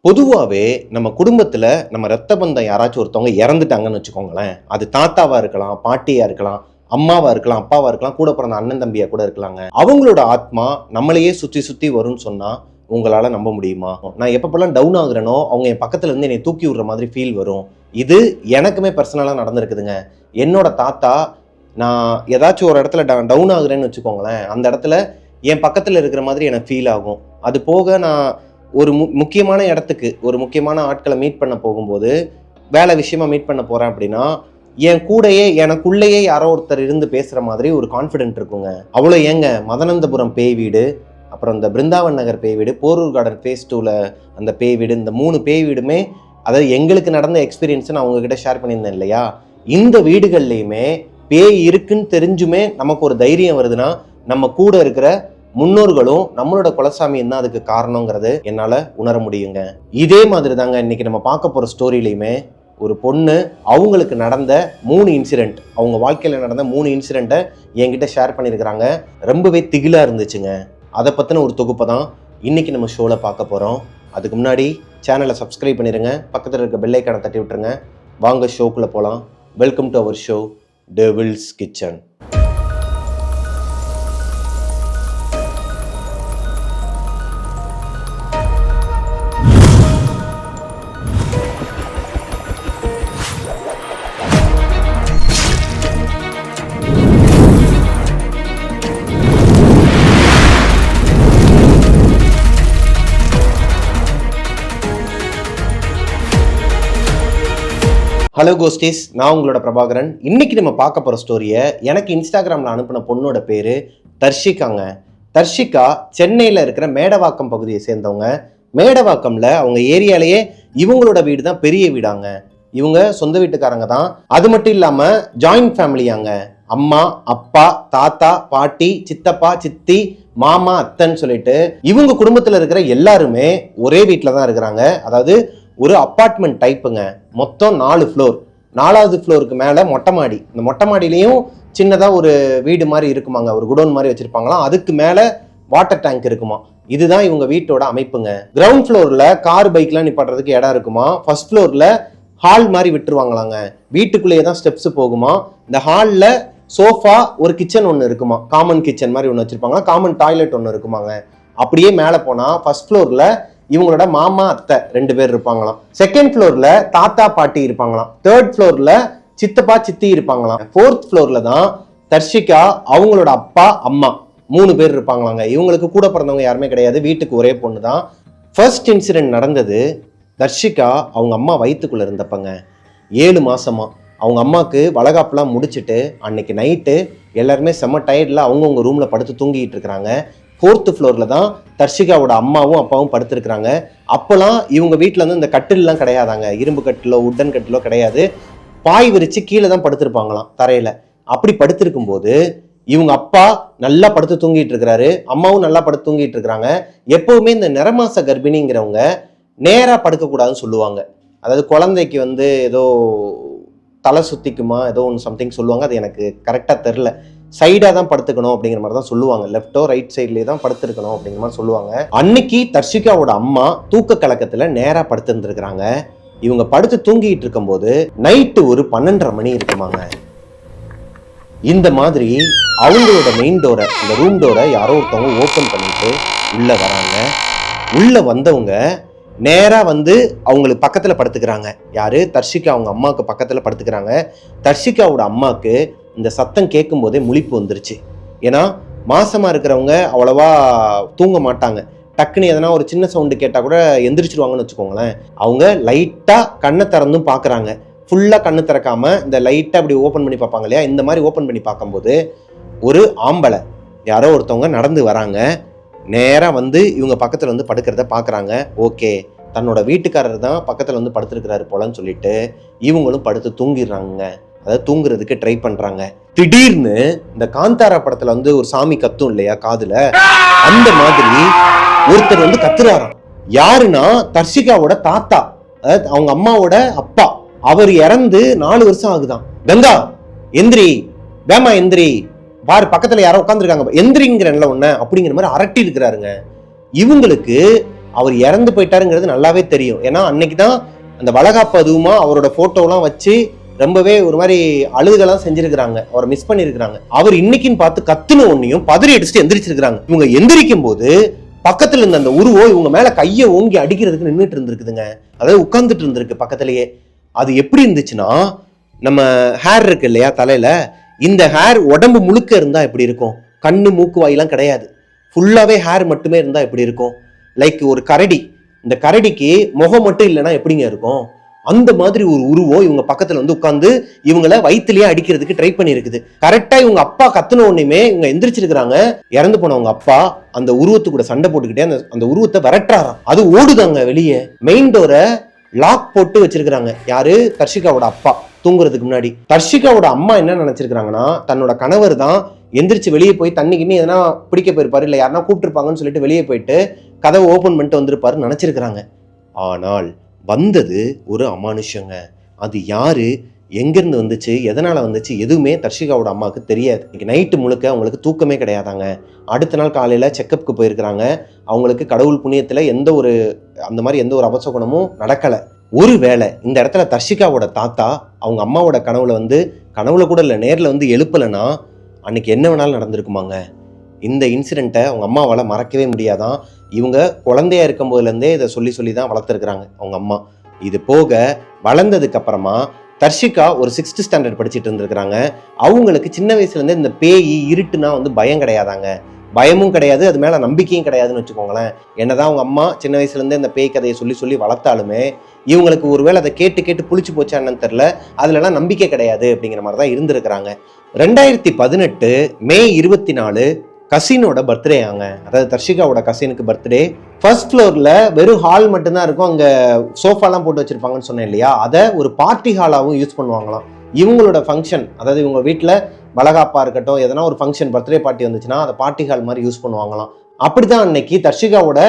பொதுவாவே நம்ம குடும்பத்துல நம்ம ரத்த பந்தம் யாராச்சும் ஒருத்தவங்க இறந்துட்டாங்கன்னு வச்சுக்கோங்களேன். அது தாத்தாவா இருக்கலாம், பாட்டியா இருக்கலாம், அம்மாவா இருக்கலாம், அப்பாவா இருக்கலாம், கூட பிறந்த அண்ணன் தம்பியா கூட இருக்கலாங்க. அவங்களோட ஆத்மா நம்மளையே சுத்தி சுத்தி வரும்னு சொன்னா உங்களால நம்ப முடியுமா? நான் எப்பப்பெல்லாம் டவுன் ஆகுறேனோ அவங்க என் பக்கத்துல இருந்து என்னை தூக்கி விடுற மாதிரி ஃபீல் வரும். இது எனக்குமே பர்சனலா நடந்திருக்குதுங்க. என்னோட தாத்தா நான் ஏதாச்சும் ஒரு இடத்துல டவுன் ஆகுறேன்னு வச்சுக்கோங்களேன், அந்த இடத்துல என் பக்கத்துல இருக்கிற மாதிரி எனக்கு ஃபீல் ஆகும். அது போக நான் ஒரு முக்கியமான இடத்துக்கு ஒரு முக்கியமான ஆட்களை மீட் பண்ண போகும்போது வேலை விஷயமா மீட் பண்ண போறேன் அப்படின்னா என் கூடயே எனக்குள்ளேயே யாரோ ஒருத்தர் இருந்து பேசுற மாதிரி ஒரு கான்ஃபிடென்ட் இருக்குங்க. அவ்வளோ ஏங்க மதனந்தபுரம் பேய் வீடு, அப்புறம் இந்த பிருந்தாவன் நகர் பேய் வீடு, போரூர் கார்டன் ஃபேஸ் 2ல அந்த பேய் வீடு, இந்த 3 பேய் வீடுமே அதாவது எங்களுக்கு நடந்த எக்ஸ்பீரியன்ஸ் நான் உங்ககிட்ட ஷேர் பண்ணியிருந்தேன் இல்லையா. இந்த வீடுகள்லையுமே பேய் இருக்குன்னு தெரிஞ்சுமே நமக்கு ஒரு தைரியம் வருதுன்னா நம்ம கூட இருக்கிற முன்னோர்களும் நம்மளோட குலசாமி என்ன அதுக்கு காரணங்கிறது என்னால உணர முடியுங்க. இதே மாதிரி தாங்க இன்னைக்கு நம்ம பார்க்க போற ஸ்டோரியிலையுமே ஒரு பொண்ணு அவங்களுக்கு நடந்த 3 இன்சிடென்ட், அவங்க வாழ்க்கையில நடந்த 3 இன்சிடென்ட்டை என்கிட்ட ஷேர் பண்ணியிருக்கிறாங்க. ரொம்பவே திகிலா இருந்துச்சுங்க. அதை பத்தின ஒரு தொகுப்பை தான் இன்னைக்கு நம்ம ஷோல பார்க்க போறோம். அதுக்கு முன்னாடி சேனலை சப்ஸ்கிரைப் பண்ணிருங்க, பக்கத்தில் இருக்க பெல் ஐக்கானை தட்டி விட்டுருங்க. வாங்க ஷோக்குள்ள போலாம். Welcome to our show devil's kitchen. Hello ghosties, நான் உங்களோட பிரபாகரன். இன்னைக்கு நம்ம பார்க்க போகிற ஸ்டோரியை எனக்கு இன்ஸ்டாகிராமில் அனுப்பின பொண்ணோட பேர் தர்ஷிகாங்க. தர்ஷிகா சென்னையில் இருக்கிற மேடவாக்கம் பகுதியை சேர்ந்தவங்க. மேடவாக்கம்ல அவங்க ஏரியாலேயே இவங்களோட வீடு தான் பெரிய வீடாங்க. இவங்க சொந்த வீட்டுக்காரங்க தான். அது மட்டும் இல்லாமல் ஜாயிண்ட் ஃபேமிலியாங்க. அம்மா, அப்பா, தாத்தா, பாட்டி, சித்தப்பா, சித்தி, மாமா, அத்தைன்னு சொல்லிட்டு இவங்க குடும்பத்தில் இருக்கிற எல்லாருமே ஒரே வீட்டில் தான் இருக்கிறாங்க. அதாவது ஒரு அப்பார்ட்மெண்ட் டைப்புங்க. மொத்தம் 4 ஃப்ளோர். 4வது ஃப்ளோருக்கு மேலே மொட்டை மாடி. இந்த மொட்டை மாடியிலையும் சின்னதாக ஒரு வீடு மாதிரி இருக்குமாங்க, ஒரு குடோன் மாதிரி வச்சிருப்பாங்களாம். அதுக்கு மேலே வாட்டர் டேங்க் இருக்குமா. இதுதான் இவங்க வீட்டோட அமைப்புங்க. கிரவுண்ட் ஃப்ளோரில் கார் பைக்லாம் நிப்பாட்டுறதுக்கு இடம் இருக்குமா. ஃபர்ஸ்ட் ஃப்ளோரில் ஹால் மாதிரி விட்டுருவாங்களாங்க. வீட்டுக்குள்ளேயே தான் ஸ்டெப்ஸ் போகுமா. இந்த ஹாலில் சோஃபா, ஒரு கிச்சன் ஒன்று இருக்குமா, காமன் கிச்சன் மாதிரி ஒன்று வச்சிருப்பாங்க, காமன் டாய்லெட் ஒன்று இருக்குமாங்க. அப்படியே மேலே போனால் ஃபர்ஸ்ட் ஃப்ளோரில் இவங்களோட மாமா, அத்தை 2 பேர் இருப்பாங்களாம். செகண்ட் ஃப்ளோர்ல தாத்தா, பாட்டி இருப்பாங்களாம். தேர்ட் ஃப்ளோர்ல சித்தப்பா, சித்தி இருப்பாங்களாம். ஃபோர்த் ஃப்ளோர்ல தான் தர்ஷிகா, அவங்களோட அப்பா, அம்மா 3 பேர் இருப்பாங்களாங்க. இவங்களுக்கு கூட பிறந்தவங்க யாருமே கிடையாது. வீட்டுக்கு ஒரே பொண்ணு தான். ஃபர்ஸ்ட் இன்சிடென்ட் நடந்தது தர்ஷிகா அவங்க அம்மா வயிற்றுக்குள்ள இருந்தப்பங்க. 7 மாசமா அவங்க அம்மாவுக்கு வளகாப்புலாம் முடிச்சுட்டு அன்னைக்கு நைட்டு எல்லாருமே செம்ம டயர்டில் அவங்கவுங்க ரூம்ல படுத்து தூங்கிட்டு இருக்கிறாங்க. 4th ஃப்ளோர்ல தான் தர்ஷிகாவோட அம்மாவும் அப்பாவும் படுத்திருக்கிறாங்க. அப்போலாம் இவங்க வீட்டில் வந்து இந்த கட்டில்லாம் கிடையாதாங்க. இரும்பு கட்டிலோ உட்டன் கட்டிலோ கிடையாது. பாய் விரிச்சு கீழே தான் படுத்திருப்பாங்களாம் தரையில. அப்படி படுத்திருக்கும் போது இவங்க அப்பா நல்லா படுத்து தூங்கிட்டு இருக்கிறாரு, அம்மாவும் நல்லா படுத்து தூங்கிட்டு இருக்கிறாங்க. எப்பவுமே இந்த நிறமாச கர்ப்பிணிங்கிறவங்க நேரா படுக்கக்கூடாதுன்னு சொல்லுவாங்க. அதாவது குழந்தைக்கு வந்து ஏதோ தலை சுத்திக்குமா ஏதோ ஒன்று சம்திங் சொல்லுவாங்க. அது எனக்கு கரெக்டாக தெரில. சைடாக தான் படுத்துக்கணும் அப்படிங்கிற மாதிரி தான் சொல்லுவாங்க. லெஃப்டோ ரைட் சைட்லேயே தான் படுத்துருக்கணும் அப்படிங்கிற மாதிரி சொல்லுவாங்க. அன்னைக்கு தர்ஷிகாவோட அம்மா தூக்க கலக்கத்தில் நேராக படுத்துருந்துருக்குறாங்க. இவங்க படுத்து தூங்கிட்டு இருக்கும்போது நைட்டு ஒரு 12:30 மணி இருக்குமாங்க. இந்த மாதிரி அவங்களோட மெயின் டோரை, இந்த ரூம் டோரை யாரோ ஒருத்தவங்க ஓப்பன் பண்ணிட்டு உள்ள வராங்க. உள்ள வந்தவங்க நேராக வந்து அவங்களுக்கு பக்கத்தில் படுத்துக்கிறாங்க. யாரு? தர்ஷிகா அவங்க அம்மாவுக்கு பக்கத்தில் படுத்துக்கிறாங்க. தர்ஷிகாவோட அம்மாவுக்கு இந்த சத்தம் கேட்கும் போதே முழிப்பு வந்துருச்சு. ஏன்னா மாசமா இருக்கிறவங்க அவ்வளவா தூங்க மாட்டாங்க. டக்குன்னு எதனா ஒரு சின்ன சவுண்டு கேட்டால் கூட எந்திரிச்சிருவாங்கன்னு வச்சுக்கோங்களேன். அவங்க லைட்டாக கண்ணை திறந்தும் பார்க்குறாங்க. ஃபுல்லாக கண்ணு திறக்காம இந்த லைட்டாக அப்படி ஓப்பன் பண்ணி பார்ப்பாங்க இல்லையா. இந்த மாதிரி ஓப்பன் பண்ணி பார்க்கும்போது ஒரு ஆம்பளை யாரோ ஒருத்தவங்க நடந்து வராங்க. நேராக வந்து இவங்க பக்கத்தில் வந்து படுக்கிறத பார்க்குறாங்க. ஓகே, தன்னோட வீட்டுக்காரர் தான் பக்கத்தில் வந்து படுத்துருக்கிறாரு போலன்னு சொல்லிட்டு இவங்களும் படுத்து தூங்கிடுறாங்க. அதாவது தூங்குறதுக்கு ட்ரை பண்றாங்க. திடீர்னு இந்த காந்தாரா படத்துல வந்து ஒரு சாமி கத்தும் இல்லையா காதுல, அந்த மாதிரி ஒருத்தர் வந்து கத்துறாராம். யாருன்னா தர்ஷிகாவோட தாத்தா, அதாவது அவங்க அம்மாவோட அப்பா. அவர் இறந்து 4 வருஷம் ஆகுதான். கங்கா எந்திரி, வேமா எந்திரி, பாரு பக்கத்துல யாரோ உட்காந்துருக்காங்க, எந்திரிங்கிறன்ல ஒண்ணு அப்படிங்கிற மாதிரி அரட்டி இருக்கிறாருங்க. இவங்களுக்கு அவர் இறந்து போயிட்டாருங்கிறது நல்லாவே தெரியும். ஏன்னா அன்னைக்குதான் அந்த வளகாப்பு அதுவுமா அவரோட போட்டோலாம் வச்சு ரொம்பவே ஒரு மாதிரி அழுகெல்லாம் செஞ்சிருக்கிறாங்க, அவரை மிஸ் பண்ணிருக்கிறாங்க. அவர் இன்னைக்குன்னு பார்த்து கத்துன ஒன்னையும் பதறி அடிச்சுட்டு எந்திரிச்சிருக்காங்க. இவங்க எந்திரிக்கும் போது பக்கத்துல இருந்த அந்த உருவம் இவங்க மேல கையை ஓங்கி அடிக்கிறதுக்கு நின்றுட்டு இருந்திருக்குதுங்க. அதாவது உட்கார்ந்துட்டு இருந்திருக்கு பக்கத்திலேயே. அது எப்படி இருந்துச்சுன்னா, நம்ம ஹேர் இருக்கு இல்லையா தலையில, இந்த ஹேர் உடம்பு முழுக்க இருந்தா எப்படி இருக்கும்? கண்ணு மூக்கு வாயெல்லாம் கிடையாது, ஃபுல்லாவே ஹேர் மட்டுமே இருந்தா எப்படி இருக்கும்? லைக் ஒரு கரடி, இந்த கரடிக்கு முகம் மட்டும் இல்லைன்னா எப்படிங்க இருக்கும்? அந்த மாதிரி ஒரு உருவம் இவங்க பக்கத்துல வந்து உட்கார்ந்து இவங்களை வயிற்றுலயே அடிக்கிறதுக்கு ட்ரை பண்ணி இருக்குது. கரெக்டா இவங்க அப்பா கத்துன உடனே இவங்க எந்திரிச்சிருக்கிறாங்க. இறந்து போனவங்க அப்பா அந்த உருவத்து கூட சண்டை போட்டுக்கிட்டே அந்த உருவத்தை விரட்டுறாராம். அது ஓடுதாங்க வெளியே. மெயின் டோரை லாக் போட்டு வச்சிருக்கிறாங்க. யாரு? தர்ஷிகாவோட அப்பா தூங்குறதுக்கு முன்னாடி. தர்ஷிகாவோட அம்மா என்ன நினைச்சிருக்காங்கன்னா, தன்னோட கணவர் தான் எந்திரிச்சு வெளியே போய் தண்ணி கிண்ணி எதனா பிடிக்க போயிருப்பாரு, இல்ல யாருன்னா கூப்பிட்டுருப்பாங்கன்னு சொல்லிட்டு வெளியே போயிட்டு கதவை ஓபன் பண்ணிட்டு வந்திருப்பாருன்னு நினைச்சிருக்கிறாங்க. ஆனால் வந்தது ஒரு அமானுஷங்க. அது யாரு, எங்கிருந்து வந்துச்சு, எதனால வந்துச்சு, எதுவுமே தர்ஷிகாவோட அம்மாவுக்கு தெரியாது. இன்னைக்கு நைட்டு முழுக்க அவங்களுக்கு தூக்கமே கிடையாதாங்க. அடுத்த நாள் காலையில செக்கப்புக்கு போயிருக்கிறாங்க. அவங்களுக்கு கடவுள் புண்ணியத்துல எந்த ஒரு அபசகுணமும் நடக்கல. ஒருவேளை இந்த இடத்துல தர்ஷிகாவோட தாத்தா அவங்க அம்மாவோட கனவுல கூட இல்லை, நேர்ல வந்து எழுப்பலைன்னா அன்னைக்கு என்ன வேணாலும் நடந்திருக்குமாங்க. இந்த இன்சிடென்ட்டை அவங்க அம்மாவால் மறக்கவே முடியாதான். இவங்க குழந்தையா இருக்கும் போதுலேருந்தே இதை சொல்லி தான் வளர்த்துருக்குறாங்க அவங்க அம்மா. இது போக வளர்ந்ததுக்கு அப்புறமா தர்ஷிகா ஒரு 6th ஸ்டாண்டர்ட் படிச்சுட்டு இருந்திருக்கிறாங்க. அவங்களுக்கு சின்ன வயசுலேருந்தே இந்த பேய் இருட்டுனா வந்து பயம் கிடையாதாங்க, பயமும் கிடையாது, அது மேலே நம்பிக்கையும் கிடையாதுன்னு வச்சுக்கோங்களேன். என்னதான் அவங்க அம்மா சின்ன வயசுலேருந்தே இந்த பேய் கதையை சொல்லி வளர்த்தாலுமே இவங்களுக்கு ஒருவேளை அதை கேட்டு புளிச்சு போச்சா என்னன்னு தெரில, அதுலலாம் நம்பிக்கை கிடையாது அப்படிங்கிற மாதிரி தான் இருந்திருக்கிறாங்க. 2018 மே 24 கசினோட பர்த்டே ஆங்க. அதாவது தர்ஷிகாவோட கசினுக்கு பர்த்டே. ஃபர்ஸ்ட் ஃப்ளோர்ல வெறும் ஹால் மட்டும்தான் இருக்கும், அங்க சோஃபாலாம் போட்டு வச்சிருப்பாங்கன்னு சொன்னேன் இல்லையா, அதை ஒரு பார்ட்டி ஹாலாவும் யூஸ் பண்ணுவாங்களாம். இவங்களோட ஃபங்க்ஷன், அதாவது இவங்க வீட்டில் வளகாப்பா இருக்கட்டும், எதனா ஒரு ஃபங்க்ஷன் பர்த்டே பார்ட்டி வந்துச்சுன்னா அதை பார்ட்டி ஹால் மாதிரி யூஸ் பண்ணுவாங்களாம். அப்படிதான் அன்னைக்கு தர்ஷிகாவோட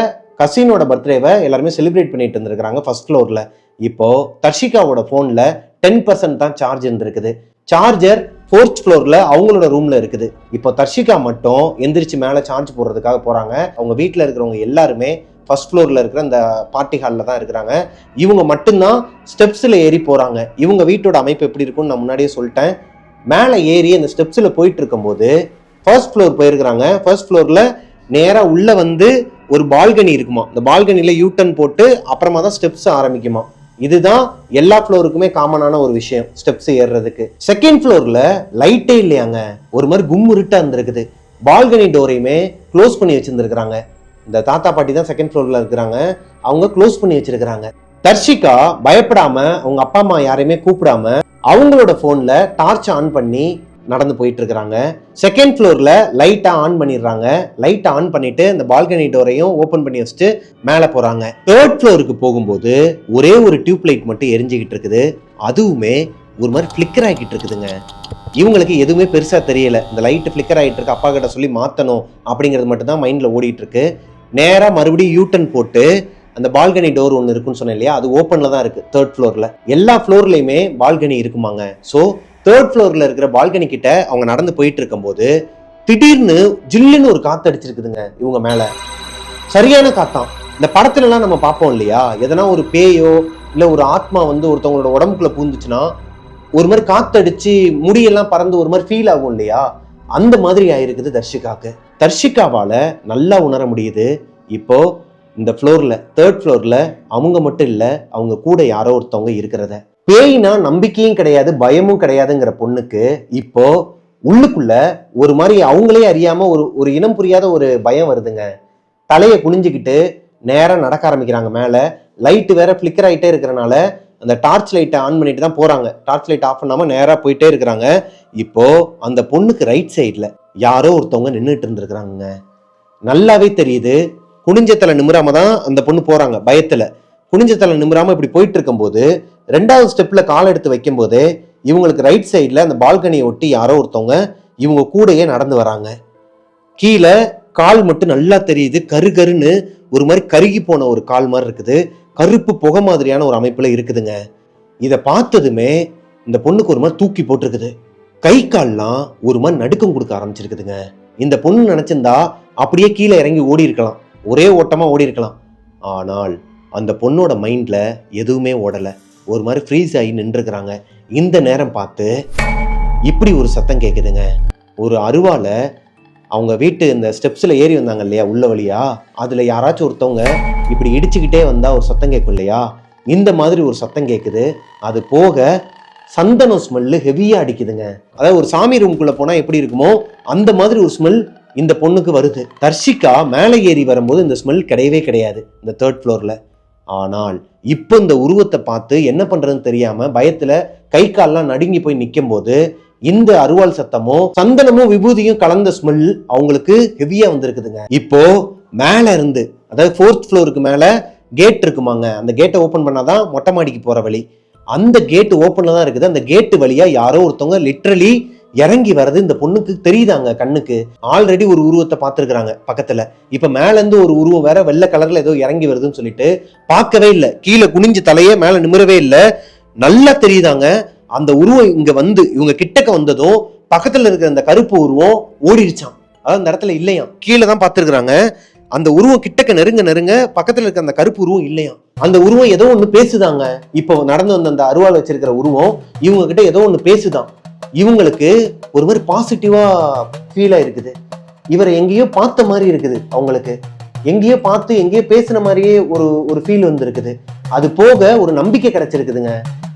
கசினோட பர்த்டேவை எல்லாருமே செலிப்ரேட் பண்ணிட்டு இருந்திருக்காங்க ஃபர்ஸ்ட் ஃப்ளோர்ல. இப்போ தர்ஷிகாவோட போன்ல 10% தான் சார்ஜ் இருந்திருக்குது. சார்ஜர் 4th ஃப்ளோர்ல அவங்களோட ரூம்ல இருக்குது. இப்போ தர்ஷிகா மட்டும் எந்திரிச்சு மேல சார்ஜ் போடுறதுக்காக போறாங்க. அவங்க வீட்டில் இருக்கிறவங்க எல்லாருமே ஃபர்ஸ்ட் ஃப்ளோர்ல இருக்கிற அந்த பார்ட்டி ஹாலில் தான் இருக்கிறாங்க. இவங்க மட்டும்தான் ஸ்டெப்ஸ்ல ஏறி போறாங்க. இவங்க வீட்டோட அமைப்பு எப்படி இருக்கும்னு நான் முன்னாடியே சொல்லிட்டேன். மேலே ஏறி அந்த ஸ்டெப்ஸ்ல போயிட்டு இருக்கும்போது ஃபர்ஸ்ட் ஃப்ளோர் போயிருக்கிறாங்க. ஃபர்ஸ்ட் ஃப்ளோர்ல நேரா உள்ள வந்து ஒரு பால்கனி இருக்குமா, இந்த பால்கனில யூட்டன் போட்டு அப்புறமா தான் ஸ்டெப்ஸ் ஆரம்பிக்குமா. இதுதான் எல்லா ஃப்ளோருக்குமே காமனான ஒரு விஷயம் ஸ்டெப்ஸ் ஏறுறதுக்கு. செகண்ட் ஃப்ளோர்ல லைட்டே இல்லையாங்க, ஒரு மாதிரி கும்முருட்டா இருந்திருக்குது. பால்கனி டோரையுமே க்ளோஸ் பண்ணி வச்சிருந்துருக்காங்க. இந்த தாத்தா பாட்டி தான் செகண்ட் ஃப்ளோர்ல இருக்கிறாங்க, அவங்க க்ளோஸ் பண்ணி வச்சிருக்கிறாங்க. தர்ஷிகா பயப்படாம அவங்க அப்பா அம்மா யாரையுமே கூப்பிடாம அவங்களோட போன்ல டார்ச் ஆன் பண்ணி நடந்து போயிட்டு இருக்கிறாங்க. செகண்ட் ஃப்ளோர்ல லைட்டா ஆன் பண்ணிடுறாங்க. லைட் ஆன் பண்ணிட்டு இந்த பால்கனி டோரையும் ஓபன் பண்ணி வச்சுட்டு மேல போறாங்க. தேர்ட் ஃப்ளோருக்கு போகும்போது ஒரே ஒரு டியூப் லைட் மட்டும் எரிஞ்சுக்கிட்டு இருக்குது. அதுவுமே ஒரு மாதிரி ஃபிளிக்கர் ஆகிட்டு இருக்குதுங்க. இவங்களுக்கு எதுவுமே பெருசா தெரியல. இந்த லைட் ஃபிளிக்கர் ஆகிட்டு இருக்கு, அப்பா கிட்ட சொல்லி மாத்தணும் அப்படிங்கிறது மட்டும் தான் மைண்ட்ல ஓடிட்டு இருக்கு. நேரா மறுபடியும் யூட்டன் போட்டு அந்த பால்கனி டோர் ஒன்று இருக்குன்னு சொன்னேன் இல்லையா, அது ஓப்பன்ல தான் இருக்கு. தேர்ட் ஃப்ளோர்ல எல்லா ஃப்ளோர்லயுமே பால்கனி இருக்குமாங்க. ஸோ தேர்ட் ஃப்ளோர்ல இருக்கிற பால்கனி கிட்ட அவங்க நடந்து போயிட்டு இருக்கும் போது திடீர்னு ஜில்லுன்னு ஒரு காத்து அடிச்சிருக்குதுங்க இவங்க மேல. சரியான காத்தான். இந்த படத்துல எல்லாம் நம்ம பார்ப்போம் இல்லையா, எதனா ஒரு பேயோ இல்ல ஒரு ஆத்மா வந்து ஒருத்தவங்களோட உடம்புக்குள்ள பூந்துச்சுன்னா ஒரு மாதிரி காத்தடிச்சு முடியெல்லாம் பறந்து ஒரு மாதிரி ஃபீல் ஆகும் இல்லையா, அந்த மாதிரி ஆயிருக்குது தர்ஷிகாக்கு. தர்ஷிகாவால நல்லா உணர முடியுது இப்போ இந்த ஃப்ளோர்ல, தேர்ட் ஃப்ளோர்ல அவங்க மட்டும் இல்ல, அவங்க கூட யாரோ ஒருத்தவங்க இருக்கிறத. பேய்னா நம்பிக்கையும் கிடையாது, பயமும் கிடையாதுங்கிற பொண்ணுக்கு இப்போ உள்ளுக்குள்ள ஒரு மாதிரி அவங்களே அறியாம ஒரு இனம் புரியாத ஒரு பயம் வருதுங்க. தலையை குனிஞ்சுக்கிட்டு நேரம் நடக்க ஆரம்பிக்கிறாங்க. மேல லைட் வேற ஃபிளிக்கர் ஆகிட்டே இருக்கிறனால அந்த டார்ச் லைட்டை ஆன் பண்ணிட்டு தான் போறாங்க. டார்ச் லைட் ஆஃப் பண்ணாம நேரா போயிட்டே இருக்கிறாங்க. இப்போ அந்த பொண்ணுக்கு ரைட் சைட்ல யாரோ ஒருத்தவங்க நின்றுட்டு இருந்திருக்கிறாங்க. நல்லாவே தெரியுது. குனிஞ்ச தலை நிமிராம தான் அந்த பொண்ணு போறாங்க. பயத்துல குனிஞ்ச தலை நிமிராம இப்படி போயிட்டு இருக்கும் போது 2வது ஸ்டெப்ல கால் எடுத்து வைக்கும் போதே இவங்களுக்கு ரைட் சைட்ல அந்த பால்கனியை ஒட்டி யாரோ ஒருத்தவங்க இவங்க கூடயே நடந்து வராங்க. கீழே கால் மட்டும் நல்லா தெரியுது, கருன்னு ஒரு மாதிரி கருகி போன ஒரு கால் மாதிரி இருக்குது. கருப்பு புகை மாதிரியான ஒரு அமைப்புல இருக்குதுங்க. இதை பார்த்ததுமே இந்த பொண்ணுக்கு ஒரு மாதிரி தூக்கி போட்டிருக்குது. கை கால்லாம் ஒரு மாதிரி நடுக்கம் கொடுக்க ஆரம்பிச்சிருக்குதுங்க. இந்த பொண்ணு நினைச்சிருந்தா அப்படியே கீழே இறங்கி ஓடி இருக்கலாம், ஒரே ஓட்டமா ஓடி இருக்கலாம். ஆனால் அந்த பொண்ணோட மைண்ட்ல எதுவுமே ஓடலை, ஒரு மாதிரி ஃப்ரீஸ் ஆகி நின்றுக்கிறாங்க. இந்த நேரம் பார்த்து இப்படி ஒரு சத்தம் கேட்குதுங்க. ஒரு அருவால அவங்க வீட்டு இந்த ஸ்டெப்ஸில் ஏறி வந்தாங்க இல்லையா உள்ள வழியா, அதில் யாராச்சும் ஒருத்தவங்க இப்படி இடிச்சுக்கிட்டே வந்தால் ஒரு சத்தம் கேட்கும் இல்லையா, இந்த மாதிரி ஒரு சத்தம் கேட்குது. அது போக சந்தனம் ஸ்மெல்லு ஹெவியாக அடிக்குதுங்க. அதாவது ஒரு சாமி ரூம்குள்ளே போனால் எப்படி இருக்குமோ அந்த மாதிரி ஒரு ஸ்மெல் இந்த பொண்ணுக்கு வருது. தர்ஷிகா மேலே ஏறி வரும்போது இந்த ஸ்மெல் கிடையவே கிடையாது இந்த 3rd ஃப்ளோரில். ஆனால் இப்போ இந்த உருவத்தை பார்த்து என்ன பண்ணுறதுன்னு தெரியாமல் பயத்தில் கை கால்லாம் நடுங்கி போய் நிற்கும் போது இந்த அருவாள் சத்தமும் சந்தனமும் விபூதியும் கலந்த ஸ்மெல் அவங்களுக்கு ஹெவியா வந்திருக்குதுங்க. இப்போ மேல இருந்து, அதாவது 4th ஃப்ளோருக்கு மேல கேட் இருக்குமாங்க, அந்த கேட்டை ஓபன் பண்ணாதான் மொட்டை மாடிக்கு போற வழி. அந்த கேட் ஓப்பன்ல தான் இருக்குது. அந்த கேட்டு வழியா யாரோ ஒருத்தவங்க லிட்ரலி இறங்கி வர்றது இந்த பொண்ணுக்கு தெரியுதாங்க கண்ணுக்கு. ஆல்ரெடி ஒரு உருவத்தை பார்த்துருக்காங்க பக்கத்துல, இப்ப மேல இருந்து ஒரு உருவம் வேற வெள்ளை கலர்ல ஏதோ இறங்கி வருதுன்னு சொல்லிட்டு பார்க்கவே இல்லை, கீழே குனிஞ்சு தலையே மேல நிமிரவே இல்லை, நல்லா தெரியுதாங்க. அந்த உருவம் இங்க வந்து இவங்க கிட்டக்க வந்ததும் பக்கத்துல இருக்கிற அந்த கருப்பு உருவம் ஓடிடுச்சான். அதாவது அந்த இடத்துல இல்லையா, கீழே தான் பார்த்துருக்குறாங்க. அந்த உருவம் கிட்டக்க நெருங்க பக்கத்துல இருக்க அந்த கருப்பு உருவம் இல்லையா, அந்த உருவம் ஏதோ ஒண்ணு பேசுதாங்க. இப்போ நடந்து வந்த அந்த அருவாள் வச்சிருக்கிற உருவம் இவங்க கிட்ட ஏதோ ஒண்ணு பேசுதான். இவங்களுக்கு ஒரு மாதிரி பாசிட்டிவா ஃபீல் ஆயிருக்குது. இவரை எங்கேயோ பார்த்த மாதிரி இருக்குது, அவங்களுக்கு எங்கேயோ பார்த்து எங்கேயோ பேசின மாதிரியே ஒரு ஃபீல் வந்துருக்குது. அது போக ஒரு நம்பிக்கை கிடைச்சிருக்குதுங்க.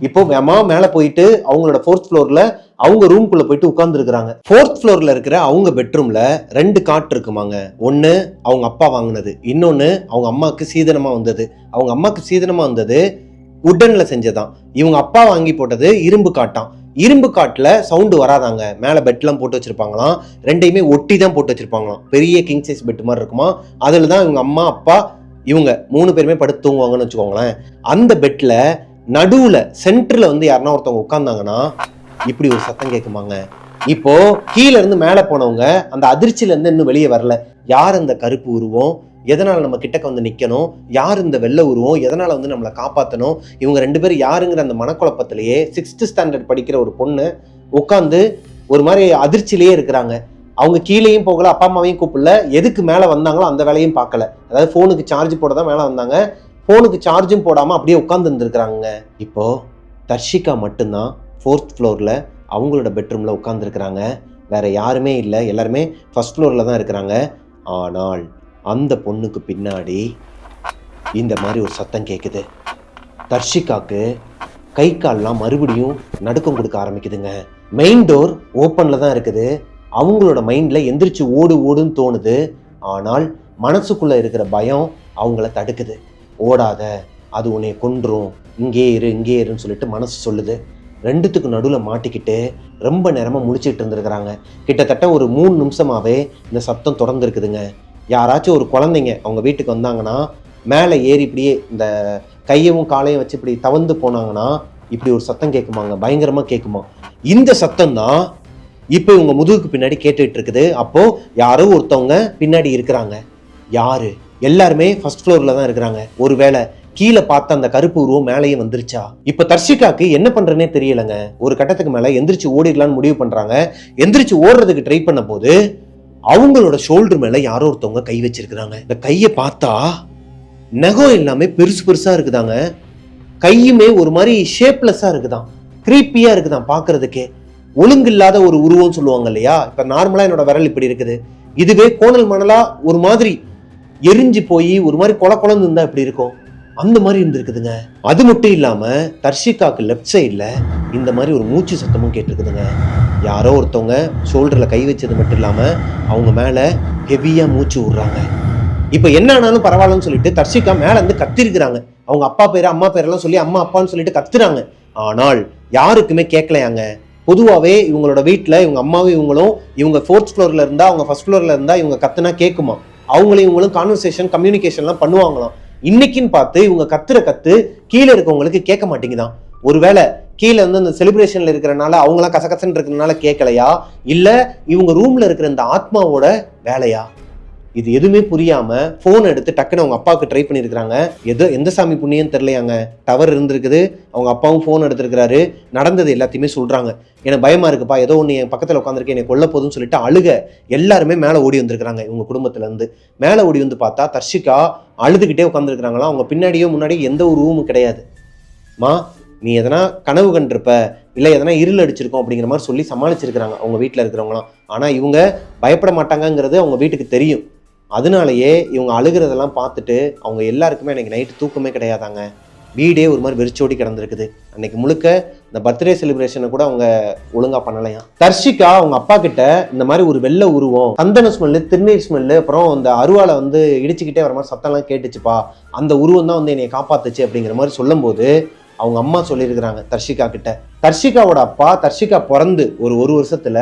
இப்போ அம்மா மேல போயிட்டு அவங்களோட 4th ஃப்ளோர்ல அவங்க ரூம்குள்ள போயிட்டு உட்கார்ந்து இருக்கிறாங்க. 4th ஃப்ளோர்ல இருக்கிற அவங்க பெட்ரூம்ல 2 காட் இருக்குமாங்க. ஒன்னு அவங்க அப்பா வாங்கினது, இன்னொன்னு அவங்க அம்மாவுக்கு சீதனமா வந்தது. அவங்க அம்மாவுக்கு சீதனமா வந்தது உட்டன்ல செஞ்சதான், இவங்க அப்பா வாங்கி போட்டது இரும்பு காட்டாம். இரும்பு காட்டுல சவுண்டு வராதாங்க, மேல பெட்லாம் போட்டு வச்சிருப்பாங்களாம், ரெண்டையுமே ஒட்டி தான் போட்டு வச்சிருப்பாங்களாம். பெரிய கிங் சைஸ் பெட் மாதிரி இருக்குமா, அதுல தான் இவங்க அம்மா அப்பா இவங்க 3 பேருமே படுத்து தூங்குவாங்கன்னு வச்சுக்கோங்களேன். அந்த பெட்ல நடுவுல சென்டர்ல வந்து யாருன்னா ஒருத்தவங்க உட்கார்ந்தாங்கன்னா இப்படி ஒரு சத்தம் கேட்குமாங்க. இப்போ கீழே இருந்து மேல போனவங்க அந்த அதிர்ச்சியில இருந்து இன்னும் வெளியே வரல. யார் அந்த கருப்பு உருவம், எதனால நம்ம கிட்டக்க வந்து நிக்கணும், யார் இந்த வெள்ளை உருவம், எதனால வந்து நம்மளை காப்பாற்றணும், இவங்க 2 பேரும் யாருங்கிற அந்த மனக்குழப்பத்திலேயே 6th ஸ்டாண்டர்ட் படிக்கிற ஒரு பொண்ணு உட்காந்து ஒரு மாதிரி அதிர்ச்சியிலேயே இருக்கிறாங்க. அவங்க கீழேயும் போகல, அப்பா அம்மாவையும் கூப்பிடல, எதுக்கு மேலே வந்தாங்களோ அந்த வேலையும் பார்க்கல. அதாவது ஃபோனுக்கு சார்ஜ் போட தான் மேலே வந்தாங்க, ஃபோனுக்கு சார்ஜும் போடாமல் அப்படியே உட்காந்து இருந்திருக்கிறாங்க. இப்போ தர்ஷிகா மட்டும்தான் 4th ஃப்ளோரில் அவங்களோட பெட்ரூமில் உட்காந்துருக்குறாங்க. வேற யாருமே இல்லை, எல்லாருமே 1st ஃப்ளோரில் தான் இருக்கிறாங்க. ஆனால் அந்த பொண்ணுக்கு பின்னாடி இந்த மாதிரி ஒரு சத்தம் கேட்குது. தர்ஷிகாக்கு கை கால்லாம் மறுபடியும் நடுக்கம் கொடுக்க ஆரம்பிக்குதுங்க. மெயின் டோர் ஓப்பனில் தான் இருக்குது. அவங்களோட மைண்டில் எந்திரிச்சு ஓடுன்னு தோணுது. ஆனால் மனசுக்குள்ளே இருக்கிற பயம் அவங்கள தடுக்குது. ஓடாத, அது உன்னை கொன்றும், இங்கே இருன்னு சொல்லிட்டு மனசு சொல்லுது. 2த்துக்கு நடுவில் மாட்டிக்கிட்டு ரொம்ப நேரமாக முடிச்சுட்டு இருந்துருக்கிறாங்க. கிட்டத்தட்ட ஒரு 3 நிமிஷமாகவே இந்த சத்தம் தொடர்ந்து இருக்குதுங்க. யாராச்சும் ஒரு குழந்தைங்க அவங்க வீட்டுக்கு வந்தாங்கன்னா மேலே ஏறி இப்படியே இந்த கையவும் காலையும் வச்சு இப்படி தவந்து போனாங்கன்னா இப்படி ஒரு சத்தம் கேட்குமாங்க, பயங்கரமாக கேட்குமா. இந்த சத்தம் தான் இப்போ இவங்க முதுகுக்கு பின்னாடி கேட்டுட்டு இருக்குது. அப்போ யாரோ ஒருத்தவங்க பின்னாடி இருக்கிறாங்க. யாரு? எல்லாருமே 1st ஃப்ளோர்ல தான் இருக்கிறாங்க. ஒருவேளை கீழே பார்த்த அந்த கருப்பு உருவம் மேலேயே வந்துருச்சா? இப்ப தர்ஷிகாக்கு என்ன பண்றதுனே தெரியலங்க. ஒரு கட்டத்துக்கு மேல எந்திரிச்சு ஓடிடலான்னு முடிவு பண்றாங்க. எந்திரிச்சு ஓடுறதுக்கு ட்ரை பண்ண போது அவங்களோட ஷோல்டர் மேல யாரோ ஒருத்தவங்க கை வச்சிருக்கிறாங்க. இந்த கையை பார்த்தா நகம் எல்லாமே பெருசா இருக்குதாங்க. கையுமே ஒரு மாதிரி ஷேப்லெஸ்ஸா இருக்குதான், கிரீப்பியா இருக்குதான் பாக்குறதுக்கே. ஒழுங்கு இல்லாத ஒரு உருவம் சொல்லுவாங்க இல்லையா, இப்ப நார்மலா என்னோட விரல் இப்படி இருக்குது, இதுவே கோணல் மணலா ஒரு மாதிரி எரிஞ்சு போய் ஒரு மாதிரி கொலன்னு இருந்தா இப்படி இருக்கும், அந்த மாதிரி இருந்திருக்குதுங்க. அது மட்டும் இல்லாம தர்ஷிகாக்கு லெஃப்ட் சைட்ல இந்த மாதிரி ஒரு மூச்சு சத்தமும் கேட்டிருக்குதுங்க. யாரோ ஒருத்தவங்க ஷோல்டர்ல கை வச்சது மட்டும் இல்லாம அவங்க மேல ஹெவியா மூச்சு விடுறாங்க. இப்ப என்ன ஆனாலும் பரவாயில்லன்னு சொல்லிட்டு தர்ஷிகா மேல இருந்து கத்திருக்கிறாங்க. அவங்க அப்பா பேரு அம்மா பேரெல்லாம் சொல்லி அம்மா அப்பான்னு சொல்லிட்டு கத்துறாங்க. ஆனால் யாருக்குமே கேட்கலையாங்க. பொதுவாகவே இவங்களோட வீட்டில் இவங்க அம்மாவும் இவங்களும் இவங்க 4th ஃப்ளோரில் இருந்தால் அவங்க 1st ஃப்ளோரில் இருந்தால் இவங்க கத்துனா கேட்குமா, அவங்களும் இவங்களும் கான்வர்சேஷன் கம்யூனிகேஷன்லாம் பண்ணுவாங்களாம். இன்னைக்குன்னு பார்த்து இவங்க கத்து கீழே இருக்கவங்களுக்கு கேட்க மாட்டேங்குதான். ஒருவேளை கீழே வந்து அந்த செலிப்ரேஷன்ல இருக்கிறனால அவங்களாம் கசகசன்னு இருக்கிறதுனால கேட்கலையா, இல்லை இவங்க ரூம்ல இருக்கிற இந்த ஆத்மாவோட வேலையா? இது எதுவுமே புரியாம போன் எடுத்து டக்குன்னு அவங்க அப்பாவுக்கு ட்ரை பண்ணியிருக்கிறாங்க. எந்த சாமி புண்ணியம் தெரியலையாங்க, டவர் இருந்திருக்குது, அவங்க அப்பாவும் போன் எடுத்திருக்கிறாரு, நடந்தது எல்லாத்தையுமே சொல்றாங்க. எனக்கு பயமா இருக்குப்பா, ஏதோ ஒன்று என் பக்கத்தில் உட்காந்துருக்கு, என்னை கொல்ல போதுன்னு சொல்லிட்டு அழுக எல்லாருமே மேலே ஓடி வந்திருக்கிறாங்க. இவங்க குடும்பத்துல இருந்து மேலே ஓடி வந்து பார்த்தா தர்ஷிகா அழுதுகிட்டே உட்காந்துருக்கிறாங்களா. அவங்க பின்னாடியோ முன்னாடியோ எந்த ஒரு ரூமும் கிடையாது. நீ எதனா கனவு கண்டிருப்ப, இல்லை எதனா இருள் அடிச்சிருக்கோம் அப்படிங்கிற மாதிரி சொல்லி சமாளிச்சிருக்கிறாங்க அவங்க வீட்டில் இருக்கிறவங்களாம். ஆனால் இவங்க பயப்பட மாட்டாங்கங்கிறது அவங்க வீட்டுக்கு தெரியும். அதனாலயே இவங்க அழுகிறதெல்லாம் பார்த்துட்டு அவங்க எல்லாருக்குமே அன்னைக்கு நைட்டு தூக்கமே கிடையாதாங்க. வீடே ஒரு மாதிரி வெறிச்சோடி கிடந்திருக்குது. அன்னைக்கு முழுக்க இந்த பர்த்டே செலிப்ரேஷனை கூட அவங்க ஒழுங்கா பண்ணலையா. தர்ஷிகா அவங்க அப்பா கிட்ட இந்த மாதிரி ஒரு வெள்ளை உருவம், சந்தன ஸ்மெல்லு, திருநீர் ஸ்மெல்லு, அப்புறம் அந்த அருவாலை வந்து இடிச்சுக்கிட்டே வர மாதிரி சத்தம்லாம் கேட்டுச்சுப்பா, அந்த உருவம் தான் வந்து என்னை காப்பாத்துச்சு அப்படிங்கிற மாதிரி சொல்லும் போது அவங்க அம்மா சொல்லியிருக்கிறாங்க தர்ஷிகா கிட்ட. தர்ஷிகாவோட அப்பா தர்ஷிகா பிறந்து ஒரு வருஷத்துல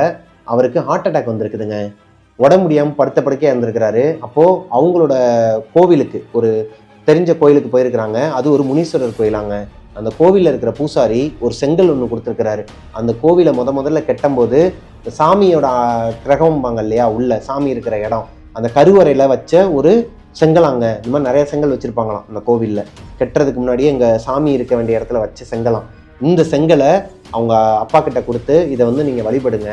அவருக்கு ஹார்ட் அட்டாக் வந்திருக்குதுங்க. உடம்பு முடியாமல் படுத்த படுக்கையா இருந்திருக்கிறாரு. அப்போ அவங்களோட கோவிலுக்கு, ஒரு தெரிஞ்ச கோயிலுக்கு போயிருக்கிறாங்க. அது ஒரு முனீஸ்வரர் கோயிலாங்க. அந்த கோவிலில் இருக்கிற பூசாரி ஒரு செங்கல் ஒன்று கொடுத்துருக்கிறாரு. அந்த கோவிலை முதல்ல கெட்டும்போது இந்த சாமியோட கிரகம்பாங்க இல்லையா, உள்ள சாமி இருக்கிற இடம், அந்த கருவறையில வச்ச ஒரு செங்கலாங்க. இந்த மாதிரி நிறைய செங்கல் வச்சிருப்பாங்களாம் அந்த கோவிலில். கெட்டுறதுக்கு முன்னாடியே எங்க சாமி இருக்க வேண்டிய இடத்துல வச்ச செங்கலாம். இந்த செங்கலை அவங்க அப்பா கிட்ட கொடுத்து, இதை வந்து நீங்க வழிபடுங்க,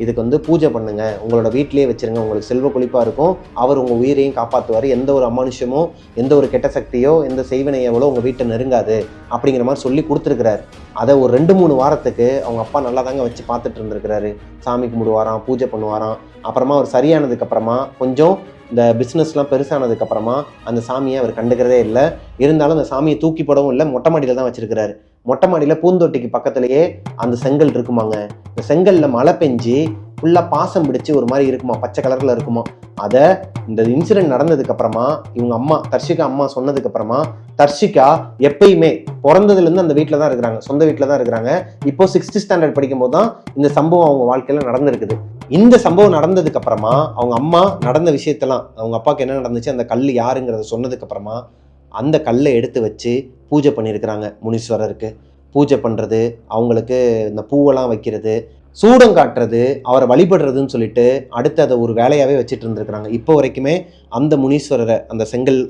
இதுக்கு வந்து பூஜை பண்ணுங்க, உங்களோட வீட்டிலேயே வச்சிருங்க, உங்களுக்கு செல்வ கொழிப்பா இருக்கும், அவர் உங்க உயிரையும் காப்பாற்றுவார், எந்த ஒரு அமானுஷமோ எந்த ஒரு கெட்ட சக்தியோ எந்த செய்வினையவளோ உங்க வீட்டை நெருங்காது அப்படிங்கிற மாதிரி சொல்லி கொடுத்துருக்கிறாரு. அதை ஒரு 2-3 வாரத்துக்கு அவங்க அப்பா நல்லா தாங்க வச்சு பார்த்துட்டு இருந்திருக்கிறாரு. சாமி கும்பிடுவாராம், பூஜை பண்ணுவாராம். அப்புறமா அவர் சரியானதுக்கு அப்புறமா, கொஞ்சம் இந்த பிஸ்னஸ்லாம் பெருசானதுக்கு அப்புறமா அந்த சாமியை அவர் கண்டுக்கிறதே இல்லை. இருந்தாலும் அந்த சாமியை தூக்கி போடவும் இல்லை, மொட்டை மாடியில் தான் வச்சிருக்கிறாரு. மொட்டை மாடியில் பூந்தொட்டிக்கு பக்கத்துலேயே அந்த செங்கல் இருக்குமாங்க. இந்த செங்கல்ல மழை பெஞ்சு ஃபுல்லாக பாசம் பிடிச்சி ஒரு மாதிரி இருக்குமா, பச்சை கலரில் இருக்குமா. அதை இந்த இன்சிடென்ட் நடந்ததுக்கு அப்புறமா இவங்க அம்மா தர்ஷிகா அம்மா சொன்னதுக்கு அப்புறமா தர்ஷிகா எப்பயுமே பிறந்ததுலேருந்து அந்த வீட்டில் தான் இருக்கிறாங்க, சொந்த வீட்டில் தான் இருக்கிறாங்க. இப்போ 6th ஸ்டாண்டர்ட் படிக்கும் போது தான் இந்த சம்பவம் அவங்க வாழ்க்கையில நடந்திருக்குது. இந்த சம்பவம் நடந்ததுக்கு அப்புறமா அவங்க அம்மா நடந்த விஷயத்தெல்லாம், அவங்க அப்பாவுக்கு என்ன நடந்துச்சு, அந்த கல் யாருங்கிறத சொன்னதுக்கு அப்புறமா அந்த கல்லை எடுத்து வச்சு பூஜை பண்ணியிருக்கிறாங்க. முனீஸ்வரருக்கு பூஜை பண்ணுறது, அவங்களுக்கு இந்த பூவெல்லாம் வைக்கிறது, சூடம் காட்டுறது, அவரை வழிபடுறதுன்னு சொல்லிட்டு அடுத்து அதை ஒரு வேலையாகவே வச்சுட்டு இருந்திருக்கிறாங்க. இப்போ வரைக்குமே அந்த முனீஸ்வரரை, அந்த செங்கல்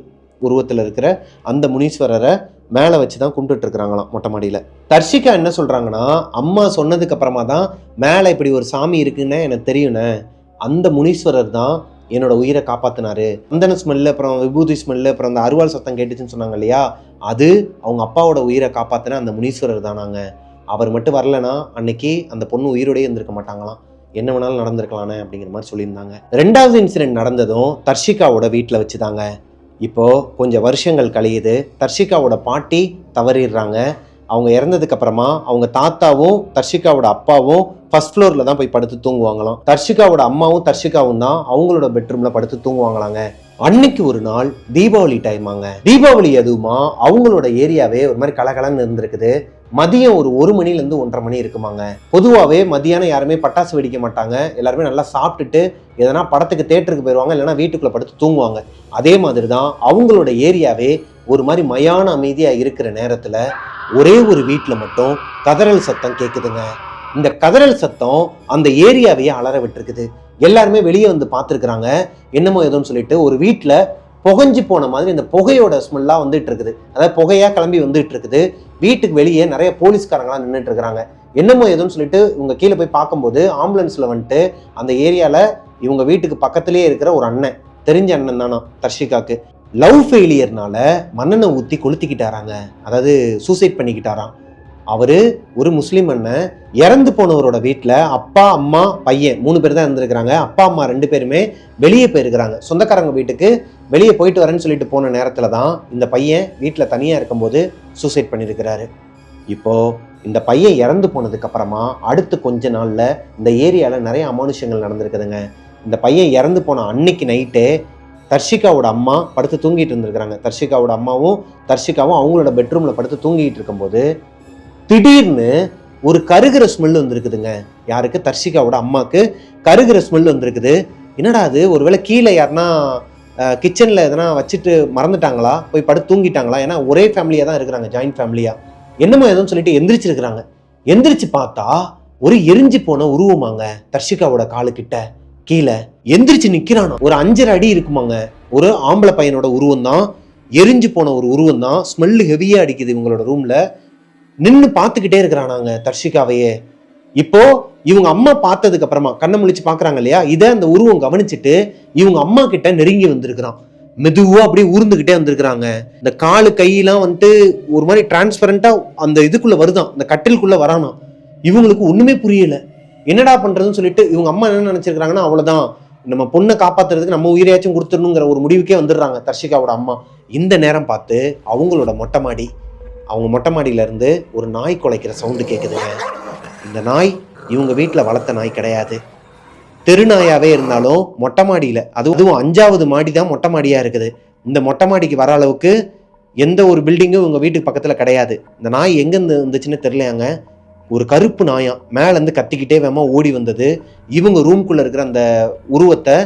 உருவத்தில் இருக்கிற அந்த முனீஸ்வரரை மேலே வச்சு தான் கும்பிட்டு இருக்கிறாங்களாம் மொட்டை மாடியில். தர்ஷிகா என்ன சொல்கிறாங்கன்னா, அம்மா சொன்னதுக்கு அப்புறமா தான் மேலே இப்படி ஒரு சாமி இருக்குன்னு எனக்கு தெரியும்னே, அந்த முனீஸ்வரர் தான் என்னோட உயிரை காப்பாற்றினாரு. சந்தன ஸ்மெல்லு, அப்புறம் விபூதி ஸ்மெல்லு, அப்புறம் அந்த அருவாள் சத்தம் கேட்டுச்சுன்னு சொன்னாங்க இல்லையா, அது அவங்க அப்பாவோட உயிரை காப்பாற்றின அந்த முனீஸ்வரர் தானாங்க. அவர் மட்டும் வரலன்னா அன்னைக்கு அந்த பொண்ணு உயிரோடய இருந்திருக்க மாட்டாங்களாம், என்ன வேணாலும் நடந்திருக்கலானே அப்படிங்கிற மாதிரி சொல்லியிருந்தாங்க. 2வது இன்சிடென்ட் நடந்ததும் தர்ஷிகாவோட வீட்டில் வச்சுதாங்க. இப்போ கொஞ்சம் வருஷங்கள் கழியுது. தர்ஷிகாவோட பாட்டி தவறிடுறாங்க. அவங்க இறந்ததுக்கு அப்புறமா அவங்க தாத்தாவும் தர்ஷிகாவோட அப்பாவும் ஃபர்ஸ்ட் ஃப்ளோர்ல தான் போய் படுத்து தூங்குவாங்களாம். தர்ஷிகாவோட அம்மாவும் தர்ஷிகாவும் தான் அவங்களோட பெட்ரூம்ல படுத்து தூங்குவாங்களாங்க. அன்னைக்கு ஒரு நாள் தீபாவளி டைமாங்க. தீபாவளி எதுவுமா அவங்களோட ஏரியாவே ஒரு மாதிரி கலகலன்னு இருந்திருக்குது. மதியம் ஒரு 1 மணிலேருந்து 1:30 மணி இருக்குமாங்க. பொதுவாகவே மதியானம் யாருமே பட்டாசு வெடிக்க மாட்டாங்க. எல்லாருமே நல்லா சாப்பிட்டுட்டு எதனா படத்துக்கு தேட்டருக்கு போயிடுவாங்க, இல்லைன்னா வீட்டுக்குள்ள படுத்து தூங்குவாங்க. அதே மாதிரி தான் அவங்களோட ஏரியாவே ஒரு மாதிரி மயான அமைதியா இருக்கிற நேரத்துல ஒரே ஒரு வீட்டில் மட்டும் கதறல் சத்தம் கேட்குதுங்க. இந்த கதறல் சத்தம் அந்த ஏரியாவையே அலற விட்டுருக்குது. எல்லாருமே வெளியே வந்து பார்த்துருக்குறாங்க. என்னமோ ஏதோன்னு சொல்லிட்டு ஒரு வீட்டில் புகைஞ்சு போன மாதிரி இந்த புகையோட ஸ்மெல்லாம் வந்துட்டு இருக்குது. அதாவது புகையா கிளம்பி வந்துட்டு இருக்குது. வீட்டுக்கு வெளியே நிறைய போலீஸ்காரங்களாம் நின்றுட்டு இருக்கிறாங்க. என்னமோ ஏதோன்னு சொல்லிட்டு இவங்க கீழே போய் பார்க்கும்போது ஆம்புலன்ஸ்ல வந்துட்டு அந்த ஏரியால இவங்க வீட்டுக்கு பக்கத்திலேயே இருக்கிற ஒரு அண்ணன், தெரிஞ்ச அண்ணன் தானா தர்ஷிகாக்கு, லவ் ஃபெயிலியர்னால மண்ணெண்ணை ஊற்றி கொளுத்திக்கிட்டாராங்க. அதாவது சூசைட் பண்ணிக்கிட்டாராம். அவரு ஒரு முஸ்லீம் அண்ணன். இறந்து போனவரோட வீட்டில் அப்பா அம்மா பையன் 3 பேர் தான் இருந்திருக்கிறாங்க. அப்பா அம்மா 2 பேருமே வெளியே போயிருக்கிறாங்க. சொந்தக்காரங்க வீட்டுக்கு வெளியே போயிட்டு வரேன்னு சொல்லிட்டு போன நேரத்தில் தான் இந்த பையன் வீட்டில் தனியாக இருக்கும்போது சூசைட் பண்ணியிருக்கிறாரு. இப்போ இந்த பையன் இறந்து போனதுக்கு அப்புறமா அடுத்து கொஞ்ச நாள்ல இந்த ஏரியாவில் நிறைய அமானுஷங்கள் நடந்திருக்குதுங்க. இந்த பையன் இறந்து போன அன்னைக்கு நைட்டே தர்ஷிகாவோட அம்மா படுத்து தூங்கிட்டு இருந்திருக்கிறாங்க. தர்ஷிகாவோட அம்மாவும் தர்ஷிகாவும் அவங்களோட பெட்ரூம்ல படுத்து தூங்கிட்டு இருக்கும்போது திடீர்னு ஒரு கருகிற ஸ்மெல் வந்துருக்குதுங்க. யாருக்கு? தர்ஷிகாவோட அம்மாவுக்கு கருகிற ஸ்மெல் வந்திருக்குது. என்னடா அது, ஒருவேளை கீழே யாருன்னா கிச்சனில் எதனா வச்சுட்டு மறந்துட்டாங்களா, போய் படுத்து தூங்கிட்டாங்களா? ஏன்னா ஒரே ஃபேமிலியாக தான் இருக்கிறாங்க, ஜாயின்ட் ஃபேமிலியா. என்னமோ எதுவும் சொல்லிட்டு எந்திரிச்சிருக்கிறாங்க. எந்திரிச்சு பார்த்தா ஒரு எரிஞ்சு போன உருவமாங்க தர்ஷிகாவோட காலுக்கிட்ட. கீழே எந்திரிச்சு நிக்கிறானா. ஒரு 5.5 அடி இருக்குமாங்க. ஒரு ஆம்பளை பையனோட உருவம் தான், எரிஞ்சு போன ஒரு உருவம் தான். ஸ்மெல்லு ஹெவியா அடிக்குது இவங்களோட ரூம்ல. நின்று பார்த்துக்கிட்டே இருக்கிறானாங்க தர்ஷிகாவையே. இப்போ இவங்க அம்மா பார்த்ததுக்கு அப்புறமா கண்ணை முழிச்சு பாக்குறாங்க இல்லையா, இதை அந்த உருவம் கவனிச்சுட்டு இவங்க அம்மா கிட்ட நெருங்கி வந்திருக்கிறான். மெதுவா அப்படியே ஊர்ந்துகிட்டே வந்திருக்கிறாங்க. இந்த காலு கையெல்லாம் வந்துட்டு ஒரு மாதிரி டிரான்ஸ்பரண்டா அந்த இதுக்குள்ள வருதான், அந்த கட்டிலுக்குள்ள வரானா. இவங்களுக்கு ஒண்ணுமே புரியல, என்னடா பண்றதுன்னு சொல்லிட்டு இவங்க அம்மா என்ன நினைச்சிருக்காங்கன்னா, அவ்வளவுதான் நம்ம பொண்ணை காப்பாத்துறதுக்கு நம்ம உயிரையாச்சும் கொடுத்துடணுங்கிற ஒரு முடிவுக்கே வந்துடுறாங்க தர்ஷிகாவோட அம்மா. இந்த நேரம் பார்த்து அவங்களோட மொட்டை மாடி, அவங்க மொட்டை மாடியில இருந்து ஒரு நாய் குலைக்கிற சவுண்டு கேட்குதுங்க. இந்த நாய் இவங்க வீட்டில் வளர்த்த நாய் கிடையாது, தெருநாயாவே இருந்தாலும் மொட்டை மாடியில், அதுவும் 5வது மாடி தான் மொட்டை மாடியாக இருக்குது. இந்த மொட்டை மாடிக்கு வர அளவுக்கு எந்த ஒரு பில்டிங்கும் இவங்க வீட்டுக்கு பக்கத்தில் கிடையாது. இந்த நாய் எங்கேருந்து இருந்துச்சுன்னு தெரியலையாங்க. ஒரு கருப்பு நாயா மேலேருந்து கத்திக்கிட்டே வேமா ஓடி வந்தது. இவங்க ரூம்குள்ளே இருக்கிற அந்த உருவத்தை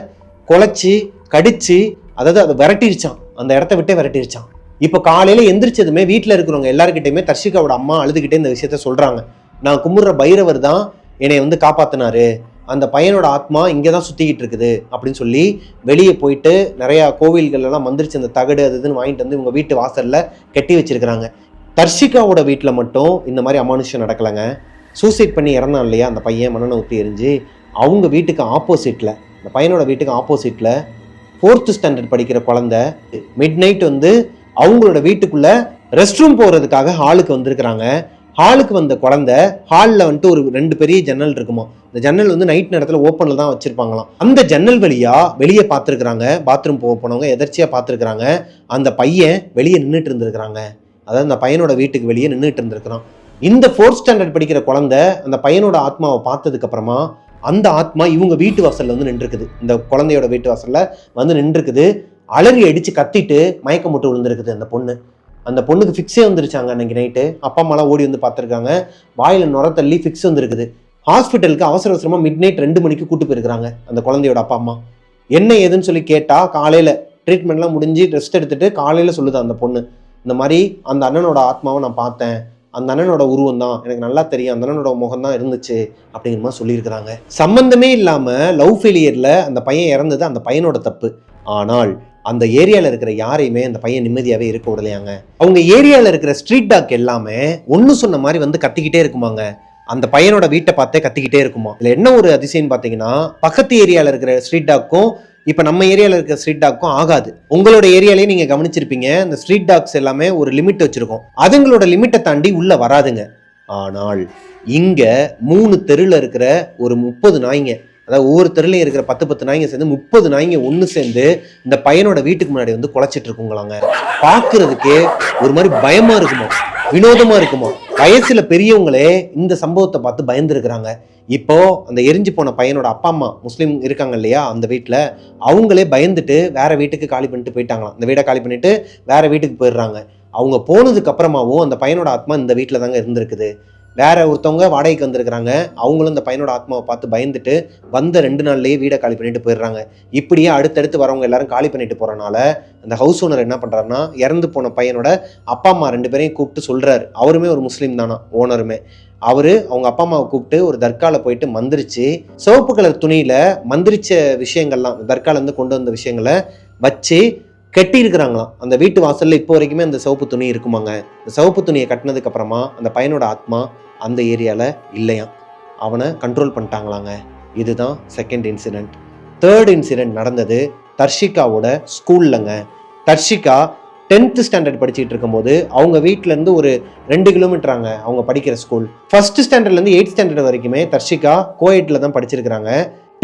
குலைச்சி கடிச்சு, அதாவது அதை விரட்டிருச்சான், அந்த இடத்த விட்டே விரட்டிருச்சான். இப்போ காலையில் எந்திரிச்சதுமே வீட்டில் இருக்கிறவங்க எல்லாருக்கிட்டையுமே தர்ஷிகாவோட அம்மா அழுதுகிட்டே இந்த விஷயத்த சொல்கிறாங்க. நான் கும்பிட்ற பைரவர் தான் என்னை காப்பாத்தினாரு, அந்த பையனோட ஆத்மா இங்கே தான் சுற்றிக்கிட்டு இருக்குது அப்படின்னு சொல்லி வெளியே போயிட்டு நிறையா கோவில்கள்லாம் வந்துருச்சு அந்த தகடு அது இதுன்னு வாங்கிட்டு வந்து இவங்க வீட்டு வாசலில் கட்டி வச்சிருக்கிறாங்க. தர்ஷிகாவோட வீட்டில் மட்டும் இந்த மாதிரி அமானுஷம் நடக்கலைங்க. சூசைட் பண்ணி இறந்தான் இல்லையா அந்த பையன், மண்ணெண்ணை ஊற்றி எரிஞ்சு, அவங்க வீட்டுக்கு ஆப்போசிட்டில், இந்த பையனோட வீட்டுக்கு ஆப்போசிட்டில் 4th ஸ்டாண்டர்ட் படிக்கிற குழந்தை மிட் நைட் அவங்களோட வீட்டுக்குள்ள ரெஸ்ட் ரூம் போகிறதுக்காக ஹாலுக்கு வந்திருக்கிறாங்க. ஹாலுக்கு வந்த குழந்தை ஹாலில் ஒரு 2 பெரிய ஜன்னல் இருக்குமா. இந்த ஜன்னல் நைட் நேரத்தில் ஓப்பனில் தான் வச்சிருப்பாங்களாம். அந்த ஜன்னல் வழியா வெளியே பார்த்துருக்குறாங்க. பாத்ரூம் போனவங்க எதர்ச்சியாக பார்த்துருக்குறாங்க. அந்த பையன் வெளியே நின்றுட்டு இருந்திருக்கிறாங்க. அதாவது அந்த பையனோட வீட்டுக்கு வெளியே நின்றுட்டு இருந்திருக்கிறான். இந்த 4th ஸ்டாண்டர்ட் படிக்கிற குழந்தை அந்த பையனோட ஆத்மாவை பார்த்ததுக்கு அப்புறமா அந்த ஆத்மா இவங்க வீட்டு வாசல்ல நின்றுருக்குது. இந்த குழந்தையோட வீட்டு வாசல்ல நின்றுருக்குது. அலறி அடிச்சு கத்திட்டு மயக்கம் போட்டு விழுந்திருக்குது அந்த பொண்ணு. அந்த பொண்ணுக்கு ஃபிக்ஸே வந்துருச்சாங்க அன்னைக்கு நைட்டு. அப்பா அம்மாலாம் ஓடி பார்த்துருக்காங்க. வாயில நுர தள்ளி ஃபிக்ஸ் வந்துருக்குது. ஹாஸ்பிட்டலுக்கு அவசர அவசரமாக மிட் நைட் 2 மணிக்கு கூட்டு போயிருக்கிறாங்க அந்த குழந்தையோட அப்பா அம்மா. என்ன ஏதுன்னு சொல்லி கேட்டால் காலையில் ட்ரீட்மெண்ட்லாம் முடிஞ்சு ரெஸ்ட் எடுத்துட்டு காலையில் சொல்லுது அந்த பொண்ணு, இந்த மாதிரி அந்த அண்ணனோட ஆத்மாவை நான் பார்த்தேன், அந்த அண்ணனோட உருவம் தான் எனக்கு நல்லா தெரியும், அந்த அண்ணனோட முகம் தான் இருந்துச்சு அப்படிங்கிற மாதிரி சொல்லியிருக்கிறாங்க. சம்பந்தமே இல்லாமல் லவ் ஃபெயிலியரில் அந்த பையன் இறந்தது அந்த பையனோட தப்பு. ஆனால் அந்த ஏரியாவில் இருக்கிற யாரையுமே அந்த பையன் நிம்மதியாகவே இருக்க விடலையாங்க. அவங்க ஏரியாவில் இருக்கிற ஸ்ட்ரீட் டாக் எல்லாமே ஒன்று சொன்ன மாதிரி கத்திக்கிட்டே இருக்குமாங்க. அந்த பையனோட வீட்டை பார்த்தே கத்திக்கிட்டே இருக்குமா. இதில் என்ன ஒரு அதிசயம் பார்த்தீங்கன்னா, பக்கத்து ஏரியாவில் இருக்கிற ஸ்ட்ரீட் டாக்கும் இப்போ நம்ம ஏரியாவில் இருக்கிற ஸ்ட்ரீட் டாக்கும் ஆகாது. உங்களோட ஏரியாலேயே நீங்கள் கவனிச்சிருப்பீங்க, இந்த ஸ்ட்ரீட் டாக்ஸ் எல்லாமே ஒரு லிமிட் வச்சுருக்கோம். அதுங்களோட லிமிட்டை தாண்டி உள்ளே வராதுங்க. ஆனால் இங்கே 3 தெருவில் இருக்கிற ஒரு 30 நாய்ங்க, அதாவது ஒவ்வொரு தெருலையும் இருக்கிற 10 நாய்ங்க சேர்ந்து 30 நாய்ங்க ஒன்று சேர்ந்து இந்த பையனோட வீட்டுக்கு முன்னாடி குலைச்சிட்டு இருக்குங்களாங்க. பார்க்கறதுக்கே ஒரு மாதிரி பயமா இருக்குமா, வினோதமா இருக்குமா. வயசுல பெரியவங்களே இந்த சம்பவத்தை பார்த்து பயந்துருக்கிறாங்க. இப்போ அந்த எரிஞ்சு போன பையனோட அப்பா அம்மா முஸ்லீம் இருக்காங்க இல்லையா, அந்த வீட்டில் அவங்களே பயந்துட்டு வேற வீட்டுக்கு காலி பண்ணிட்டு போயிட்டாங்களாம். இந்த வீடை காலி பண்ணிட்டு வேற வீட்டுக்கு போயிடுறாங்க. அவங்க போனதுக்கு அப்புறமாவும் அந்த பையனோட ஆத்மா இந்த வீட்டில் தாங்க இருந்திருக்குது. வேற ஒருத்தவங்க வாடகைக்கு வந்திருக்கிறாங்க. அவங்களும் இந்த பையனோட ஆத்மாவை பார்த்து பயந்துட்டு வந்த 2 நாள்லயே வீடை காலி பண்ணிட்டு போயிடுறாங்க. இப்படியே அடுத்தடுத்து வரவங்க எல்லாரும் காலி பண்ணிட்டு போறனால அந்த ஹவுஸ் ஓனர் என்ன பண்றாருன்னா, இறந்து போன பையனோட அப்பா அம்மா 2 பேரையும் கூப்பிட்டு சொல்றாரு. அவருமே ஒரு முஸ்லீம் தானா, ஓனருமே. அவங்க அப்பா அம்மாவை கூப்பிட்டு ஒரு தர்கால போயிட்டு மந்திரிச்சு, சிவப்பு கலர் துணியில மந்திரிச்ச விஷயங்கள்லாம், தர்கால இருந்து கொண்டு வந்த விஷயங்களை வச்சு கட்டி இருக்கிறாங்களாம். அந்த வீட்டு வாசல்ல இப்போ வரைக்குமே அந்த சிவப்பு துணி இருக்குமாங்க. இந்த சிவப்பு துணியை கட்டினதுக்கு அப்புறமா அந்த பையனோட ஆத்மா அந்த ஏரியால இல்லையா, அவனை கண்ட்ரோல் பண்ணிட்டாங்களாங்க. இதுதான் 2nd இன்சிடென்ட். 3rd இன்சிடென்ட் நடந்தது தர்ஷிகாவோட ஸ்கூல்லங்க. தர்ஷிகா 10th ஸ்டாண்டர்ட் படிச்சுட்டு இருக்கும்போது அவங்க வீட்டுல இருந்து ஒரு 2 கிலோமீட்டராங்க அவங்க படிக்கிற ஸ்கூல். 1st ஸ்டாண்டர்ட்ல இருந்து 8th ஸ்டாண்டர்ட் வரைக்குமே தர்ஷிகா கோஎட்ல தான் படிச்சிருக்கிறாங்க.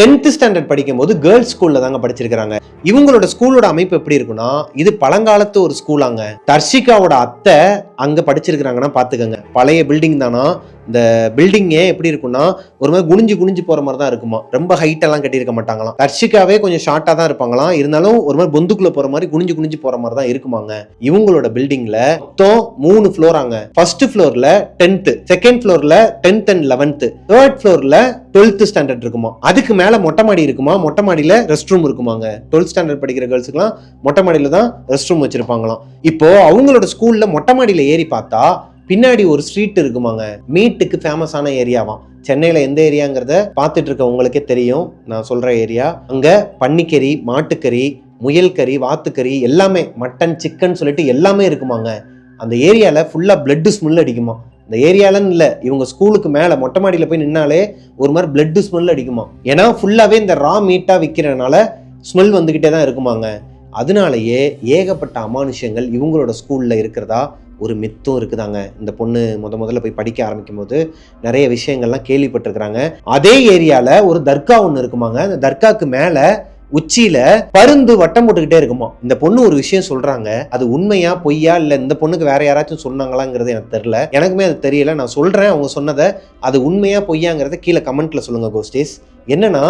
10th ஸ்டாண்டர்ட் படிக்கும் போது கேர்ள்ஸ் ஸ்கூல்ல தாங்க படிச்சிருக்கிறாங்க. இவங்களோட ஸ்கூலோட அமைப்பு எப்படி இருக்குன்னா, இது பழங்காலத்து ஒரு ஸ்கூலாங்க. தர்ஷிகாவோட அத்தை அங்க படிச்சிருக்கிறாங்கன்னா பாத்துக்கங்க. பழைய பில்டிங் தானா. இந்த பில்டிங்கே எப்படி இருக்குன்னா, ஒரு மாதிரி குனிஞ்சு போற மாதிரி தான் இருக்குமா. ரொம்ப ஹைட் எல்லாம் கட்டியிருக்க மாட்டாங்களாம். தர்ஷிகாவே கொஞ்சம் ஷார்ட்டா தான் இருப்பாங்களாம். இருந்தாலும் ஒரு மாதிரி பொந்துக்குள்ள போற மாதிரி குனிஞ்சு போற மாதிரி தான் இருக்குமாங்க. இவங்களோட பில்டிங்ல மொத்தம் 3 ஃப்ளோராங்க. 1st ஃப்ளோர்ல 10th, 2nd ஃப்ளோர்ல 10th and 11th, 3rd ஃப்ளோர்ல 12th ஸ்டாண்டர்ட் இருக்குமா. அதுக்கு மேல மொட்டை மாடி இருக்குமா. மொட்டை மாடியில ரெஸ்ட் ரூம் இருக்குமாங்க. 12th ஸ்டாண்டர்ட் படிக்கிற கேர்ள்ஸுக்குலாம் மொட்டை மாடியில தான் ரெஸ்ட் ரூம் வச்சிருப்பாங்களாம். இப்போ அவங்களோட ஸ்கூல்ல மொட்டை மாடியில ஏறி பார்த்தா பின்னாடி ஒரு ஸ்ட்ரீட் இருக்குமாங்க, மீட்டுக்கு ஃபேமஸான ஏரியாவாம். சென்னையில் எந்த ஏரியாங்கிறத பார்த்துட்டு இருக்க உங்களுக்கே தெரியும் நான் சொல்கிற ஏரியா. அங்கே பன்னிக்கறி, மாட்டுக்கறி, முயல் கறி, வாத்துக்கறி எல்லாமே, மட்டன், சிக்கன் சொல்லிட்டு எல்லாமே இருக்குமாங்க. அந்த ஏரியாவில் ஃபுல்லாக பிளட்டு ஸ்மெல் அடிக்குமா. இந்த ஏரியாலன்னு இல்லை, இவங்க ஸ்கூலுக்கு மேலே மொட்டை மாடியில் போய் நின்னாலே ஒரு மாதிரி பிளட்டு ஸ்மெல் அடிக்குமா. ஏன்னா ஃபுல்லாகவே இந்த ரா மீட்டாக விற்கிறனால ஸ்மெல் வந்துக்கிட்டே தான் இருக்குமாங்க. அதனாலேயே ஏகப்பட்ட அமானுஷங்கள் இவங்களோட ஸ்கூலில் இருக்கிறதா ஒரு மித்தும் இருக்குதாங்க. இந்த பொண்ணு முதல்ல போய் படிக்க ஆரம்பிக்கும் போது நிறைய விஷயங்கள்லாம் கேள்விப்பட்டிருக்கிறாங்க. அதே ஏரியாவில் ஒரு தர்கா ஒன்று இருக்குமாங்க. அந்த தர்காவுக்கு மேலே உச்சியில பருந்து வட்டம் போட்டுக்கிட்டே இருக்குமா. இந்த பொண்ணு ஒரு விஷயம் சொல்றாங்க, அது உண்மையா பொய்யா இல்ல இந்த பொண்ணுக்கு வேற யாராச்சும் சொன்னாங்களாங்கிறது எனக்கு தெரியல. எனக்குமே அது தெரியல. நான் சொல்றேன் அவங்க சொன்னதை, அது உண்மையா பொய்யாங்கிறத கீழே கமெண்ட்ல சொல்லுங்க கோஸ்டீஸ். என்னன்னா,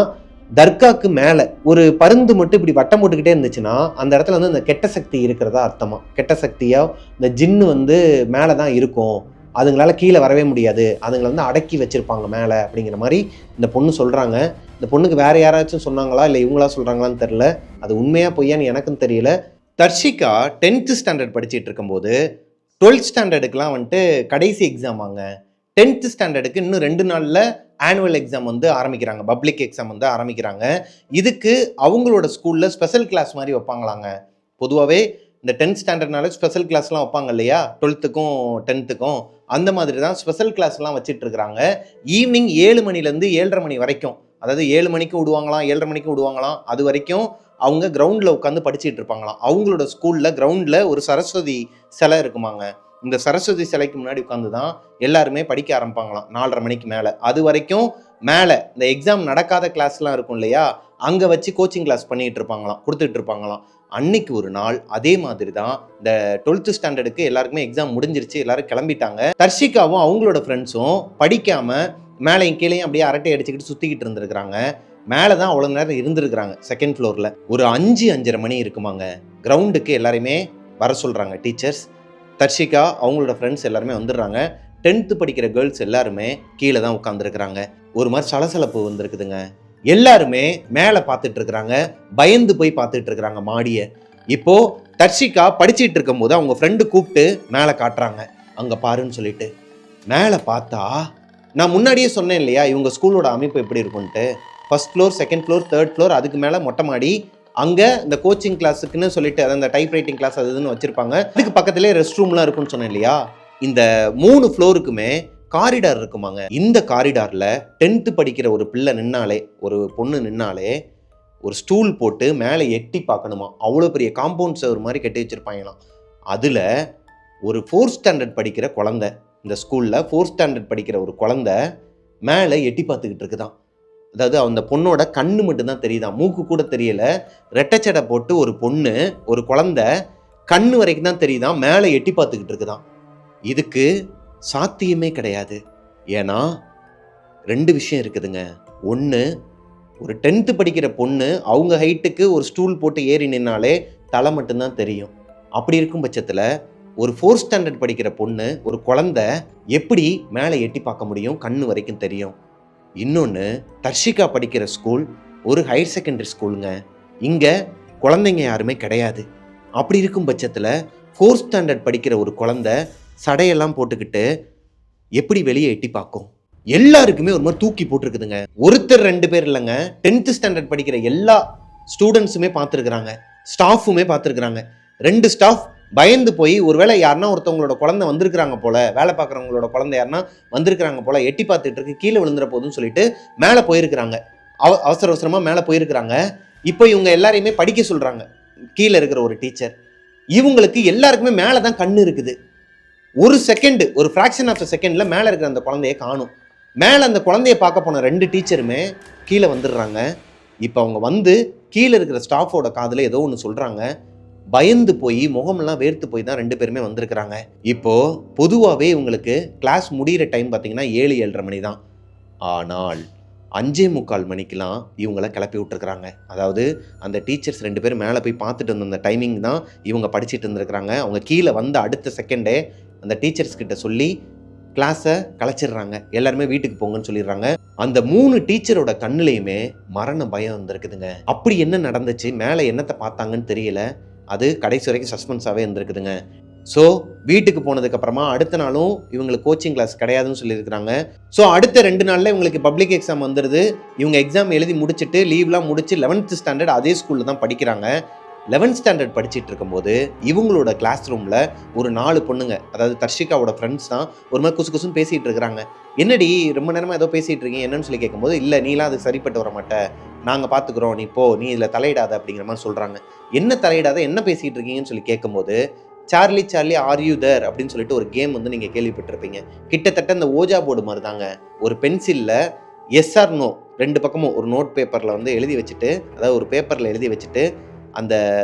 தர்காக்கு மேல ஒரு பருந்து மட்டும் இப்படி வட்டம் போட்டுக்கிட்டே இருந்துச்சுன்னா அந்த இடத்துல வந்து இந்த கெட்ட சக்தி இருக்கிறதா அர்த்தமா. கெட்ட சக்தியா இந்த ஜின்னு வந்து மேலதான் இருக்கும், அதுங்களால கீழே வரவே முடியாது, அதுங்களை வந்து அடக்கி வச்சிருப்பாங்க மேலே அப்படிங்கிற மாதிரி இந்த பொண்ணு சொல்கிறாங்க. இந்த பொண்ணுக்கு வேற யாராச்சும் சொன்னாங்களா இல்லை இவங்களா சொல்கிறாங்களான்னு தெரில. அது உண்மையாக பொய்யான்னு எனக்கும் தெரியல. தர்ஷிகா 10th ஸ்டாண்டர்ட் படிச்சுட்டு இருக்கும்போது 12th ஸ்டாண்டர்டுக்குலாம் வந்துட்டு கடைசி எக்ஸாம் ஆங்க. 10th ஸ்டாண்டர்டுக்கு இன்னும் 2 நாளில் ஆனுவல் எக்ஸாம் வந்து ஆரம்பிக்கிறாங்க, பப்ளிக் எக்ஸாம் வந்து ஆரம்பிக்கிறாங்க. இதுக்கு அவங்களோட ஸ்கூலில் ஸ்பெஷல் கிளாஸ் மாதிரி வைப்பாங்களாங்க. பொதுவாகவே இந்த 10th ஸ்டாண்டர்ட்னால ஸ்பெஷல் கிளாஸ்லாம் வைப்பாங்க இல்லையா, 12த்துக்கும் 10த்துக்கும் அந்த மாதிரி தான் ஸ்பெஷல் கிளாஸ்லாம் வச்சுட்டு இருக்கிறாங்க. ஈவினிங் 7 மணிலேருந்து 7:30 மணி வரைக்கும், அதாவது 7 மணிக்கு விடுவாங்களாம், 7:30 மணிக்கு விடுவாங்களாம். அது வரைக்கும் அவங்க கிரவுண்டில் உட்காந்து படிச்சுட்டு இருப்பாங்களாம். அவங்களோட ஸ்கூலில் கிரவுண்டில் ஒரு சரஸ்வதி சிலை இருக்குமாங்க. இந்த சரஸ்வதி சிலைக்கு முன்னாடி உட்காந்து தான் எல்லாருமே படிக்க ஆரம்பிப்பாங்களாம் 4:30 மணிக்கு மேலே. அது வரைக்கும் மேலே இந்த எக்ஸாம் நடக்காத கிளாஸ்லாம் இருக்கும் இல்லையா, அங்கே வச்சு கோச்சிங் கிளாஸ் பண்ணிட்டு இருப்பாங்களாம், கொடுத்துட்டு இருப்பாங்களாம். அன்னைக்கு ஒரு நாள் அதே மாதிரி தான் இந்த 12th ஸ்டாண்டர்டுக்கு எல்லாருக்குமே எக்ஸாம் முடிஞ்சிருச்சு, எல்லாரும் கிளம்பிட்டாங்க. தர்ஷிகாவும் அவங்களோட ஃப்ரெண்ட்ஸும் படிக்காம மேலையும் கீழையும் அப்படியே அரட்டை அடிச்சுக்கிட்டு சுத்திக்கிட்டு இருந்திருக்கிறாங்க. மேலே தான் அவ்வளோ நேரம் இருந்திருக்கிறாங்க, செகண்ட் ஃப்ளோரில். ஒரு 5-5:30 மணி இருக்குமாங்க, கிரவுண்டுக்கு எல்லாருமே வர சொல்கிறாங்க டீச்சர்ஸ். தர்ஷிகா அவங்களோட ஃப்ரெண்ட்ஸ் எல்லாருமே வந்துடுறாங்க. 10th படிக்கிற கேர்ள்ஸ் எல்லாருமே கீழே தான் உட்காந்துருக்குறாங்க. ஒரு மாதிரி சலசலப்பு வந்திருக்குதுங்க. எல்லாருமே மேலே பார்த்துட்டு இருக்கிறாங்க, பயந்து போய் பார்த்துட்டு இருக்கிறாங்க மாடியை. இப்போ தர்ஷிகா படிச்சுட்டு இருக்கும் போது அவங்க ஃப்ரெண்டு கூப்பிட்டு மேலே காட்டுறாங்க, அங்கே பாருன்னு சொல்லிட்டு. மேலே பார்த்தா, நான் முன்னாடியே சொன்னேன் இல்லையா இவங்க ஸ்கூலோட அமைப்பு எப்படி இருக்கும்ட்டு. 1st floor, 2nd floor, 3rd floor, அதுக்கு மேலே மொட்டை மாடி. அங்கே இந்த கோச்சிங் கிளாஸுக்குன்னு சொல்லிட்டு அதாவது இந்த டைப் ரைட்டிங் கிளாஸ் அது இதுன்னு வச்சிருப்பாங்க. அதுக்கு பக்கத்துலேயே ரெஸ்ட் ரூம்லாம் இருக்குன்னு சொன்னேன் இல்லையா. இந்த 3 ஃப்ளோருக்குமே காரிடார் இருக்குமாங்க. இந்த காரிடாரில் 10th படிக்கிற ஒரு பிள்ளை நின்னாலே, ஒரு பொண்ணு நின்னாலே ஒரு ஸ்டூல் போட்டு மேலே எட்டி பார்க்கணுமா. அவ்வளோ பெரிய காம்பவுண்ட் செவர் மாதிரி கட்டி வச்சுருப்பாங்களாம். அதில் ஒரு 4th ஸ்டாண்டர்ட் படிக்கிற குழந்தை, இந்த ஸ்கூலில் 4th ஸ்டாண்டர்ட் படிக்கிற ஒரு குழந்தை மேலே எட்டி பார்த்துக்கிட்டு இருக்குதான். அதாவது அந்த பொண்ணோட கண்ணு மட்டும்தான் தெரியுதான், மூக்கு கூட தெரியல. ரெட்டச்சடை போட்டு ஒரு பொண்ணு, ஒரு குழந்தை கண்ணு வரைக்கும் தான் தெரியுதான், மேலே எட்டி பார்த்துக்கிட்டு இருக்குதான். இதுக்கு சாத்தியமே கிடையாது. ஏன்னா 2 விஷயம் இருக்குதுங்க. ஒன்று, ஒரு 10th படிக்கிற பொண்ணு அவங்க ஹைட்டுக்கு ஒரு ஸ்டூல் போட்டு ஏறி நின்னாலே தலை மட்டும்தான் தெரியும். அப்படி இருக்கும் பட்சத்தில் ஒரு 4th ஸ்டாண்டர்ட் படிக்கிற பொண்ணு, ஒரு குழந்தை எப்படி மேலே எட்டி பார்க்க முடியும், கண்ணு வரைக்கும் தெரியும். இன்னொன்று, தர்ஷிகா படிக்கிற ஸ்கூல் ஒரு ஹையர் செகண்டரி ஸ்கூலுங்க. இங்கே குழந்தைங்க யாருமே கிடையாது. அப்படி இருக்கும் பட்சத்தில் 4th ஸ்டாண்டர்ட் படிக்கிற ஒரு குழந்தை சடையெல்லாம் போட்டுக்கிட்டு எப்படி வெளியே எட்டி பார்க்கும்? எல்லாருக்குமே ஒரு மாதிரி தூக்கி போட்டிருக்குதுங்க. ஒருத்தர் 2 பேர் இல்லைங்க, 10th ஸ்டாண்டர்ட் படிக்கிற எல்லா ஸ்டூடெண்ட்ஸுமே பார்த்துருக்குறாங்க, ஸ்டாஃபுமே பார்த்துருக்குறாங்க. 2 ஸ்டாஃப் பயந்து போய் ஒருவேளை யாருன்னா ஒருத்தவங்களோட குழந்தை வந்திருக்கிறாங்க போல, வேலை பார்க்குறவங்களோட குழந்தை யாருன்னா வந்திருக்கிறாங்க போல, எட்டி பார்த்துட்டு இருக்கு, கீழே விழுந்துற போதுன்னு சொல்லிட்டு மேலே போயிருக்கிறாங்க. அவசர அவசரமாக மேலே போயிருக்கிறாங்க. இப்போ இவங்க எல்லாரையுமே படிக்க சொல்கிறாங்க கீழே இருக்கிற ஒரு டீச்சர். இவங்களுக்கு எல்லாருக்குமே மேலே தான் கண்ணு இருக்குது. ஒரு செகண்ட், ஒரு ஃப்ராக்ஷன் ஆஃப் செகண்டில் மேலே இருக்கிற அந்த குழந்தைய காணும். மேலே அந்த குழந்தைய பார்க்க போன 2 டீச்சருமே கீழே வந்துடுறாங்க. இப்போ அவங்க வந்து கீழே இருக்கிற ஸ்டாஃபோட காதில் ஏதோ ஒன்று சொல்கிறாங்க. பயந்து போய் முகமெல்லாம் வேர்த்து போய் தான் 2 பேருமே வந்திருக்கிறாங்க. இப்போது பொதுவாகவே இவங்களுக்கு கிளாஸ் முடிகிற டைம் பார்த்தீங்கன்னா 7-7:30 மணி தான். ஆனால் 5:45 மணிக்கெலாம் இவங்களை கிளப்பி விட்டுருக்குறாங்க. அதாவது அந்த டீச்சர்ஸ் 2 பேரும் மேலே போய் பார்த்துட்டு வந்த அந்த டைமிங் தான் இவங்க படிச்சுட்டு இருந்திருக்கிறாங்க. அவங்க கீழே வந்த அடுத்த செகண்டே அந்த டீச்சர்ஸ் கிட்ட சொல்லி கிளாஸை கலைச்சிடுறாங்க, எல்லாருமே வீட்டுக்கு போங்கன்னு சொல்லிடுறாங்க. அந்த 3 டீச்சரோட கண்ணுலையுமே மரண பயம் வந்திருக்குதுங்க. அப்படி என்ன நடந்துச்சு, மேலே என்னத்தை பார்த்தாங்கன்னு தெரியல. அது கடைசி வரைக்கும் சஸ்பென்ஸாகவே இருந்திருக்குதுங்க. ஸோ வீட்டுக்கு போனதுக்கப்புறமா அடுத்த நாளும் இவங்களுக்கு கோச்சிங் கிளாஸ் கிடையாதுன்னு சொல்லியிருக்கிறாங்க. ஸோ அடுத்த 2 நாளில் இவங்களுக்கு பப்ளிக் எக்ஸாம் வந்துடுது. இவங்க எக்ஸாம் எழுதி முடிச்சுட்டு லீவ்லாம் முடிச்சு 11th ஸ்டாண்டர்ட் அதே ஸ்கூலில் தான் படிக்கிறாங்க. 11th ஸ்டாண்டர்ட் படிச்சுட்டு இருக்கும்போது இவங்களோட கிளாஸ் ரூமில் ஒரு 4 பொண்ணுங்க, அதாவது தர்ஷிகாவோட ஃப்ரெண்ட்ஸ் தான், ஒரு மாதிரி குசு குசுன்னு பேசிகிட்டு இருக்கிறாங்க. என்னடி ரொம்ப நேரமாக ஏதோ பேசிகிட்டு இருக்கீங்க என்னன்னு சொல்லி கேட்கும்போது, இல்லை நீலாம் அது சரிப்பட்டு வர மாட்டே, நாங்கள் பார்த்துக்குறோம், நீ போ, நீ இதில் தலையிடாத அப்படிங்கிற மாதிரி சொல்கிறாங்க. என்ன தலையிடாத, என்ன பேசிகிட்டு இருக்கீங்கன்னு சொல்லி கேட்கும்போது, Charlie Charlie are you there அப்படின்னு சொல்லிட்டு ஒரு கேம் வந்து நீங்கள் கேள்விப்பட்டிருப்பீங்க. கிட்டத்தட்ட இந்த ஓஜா போர்டு மாதிரி தாங்க. ஒரு பென்சிலில் எஸ் ஆர் நோ 2 பக்கமும் ஒரு நோட் பேப்பரில் வந்து எழுதி வச்சுட்டு, அதாவது ஒரு பேப்பரில் எழுதி வச்சுட்டு அந்த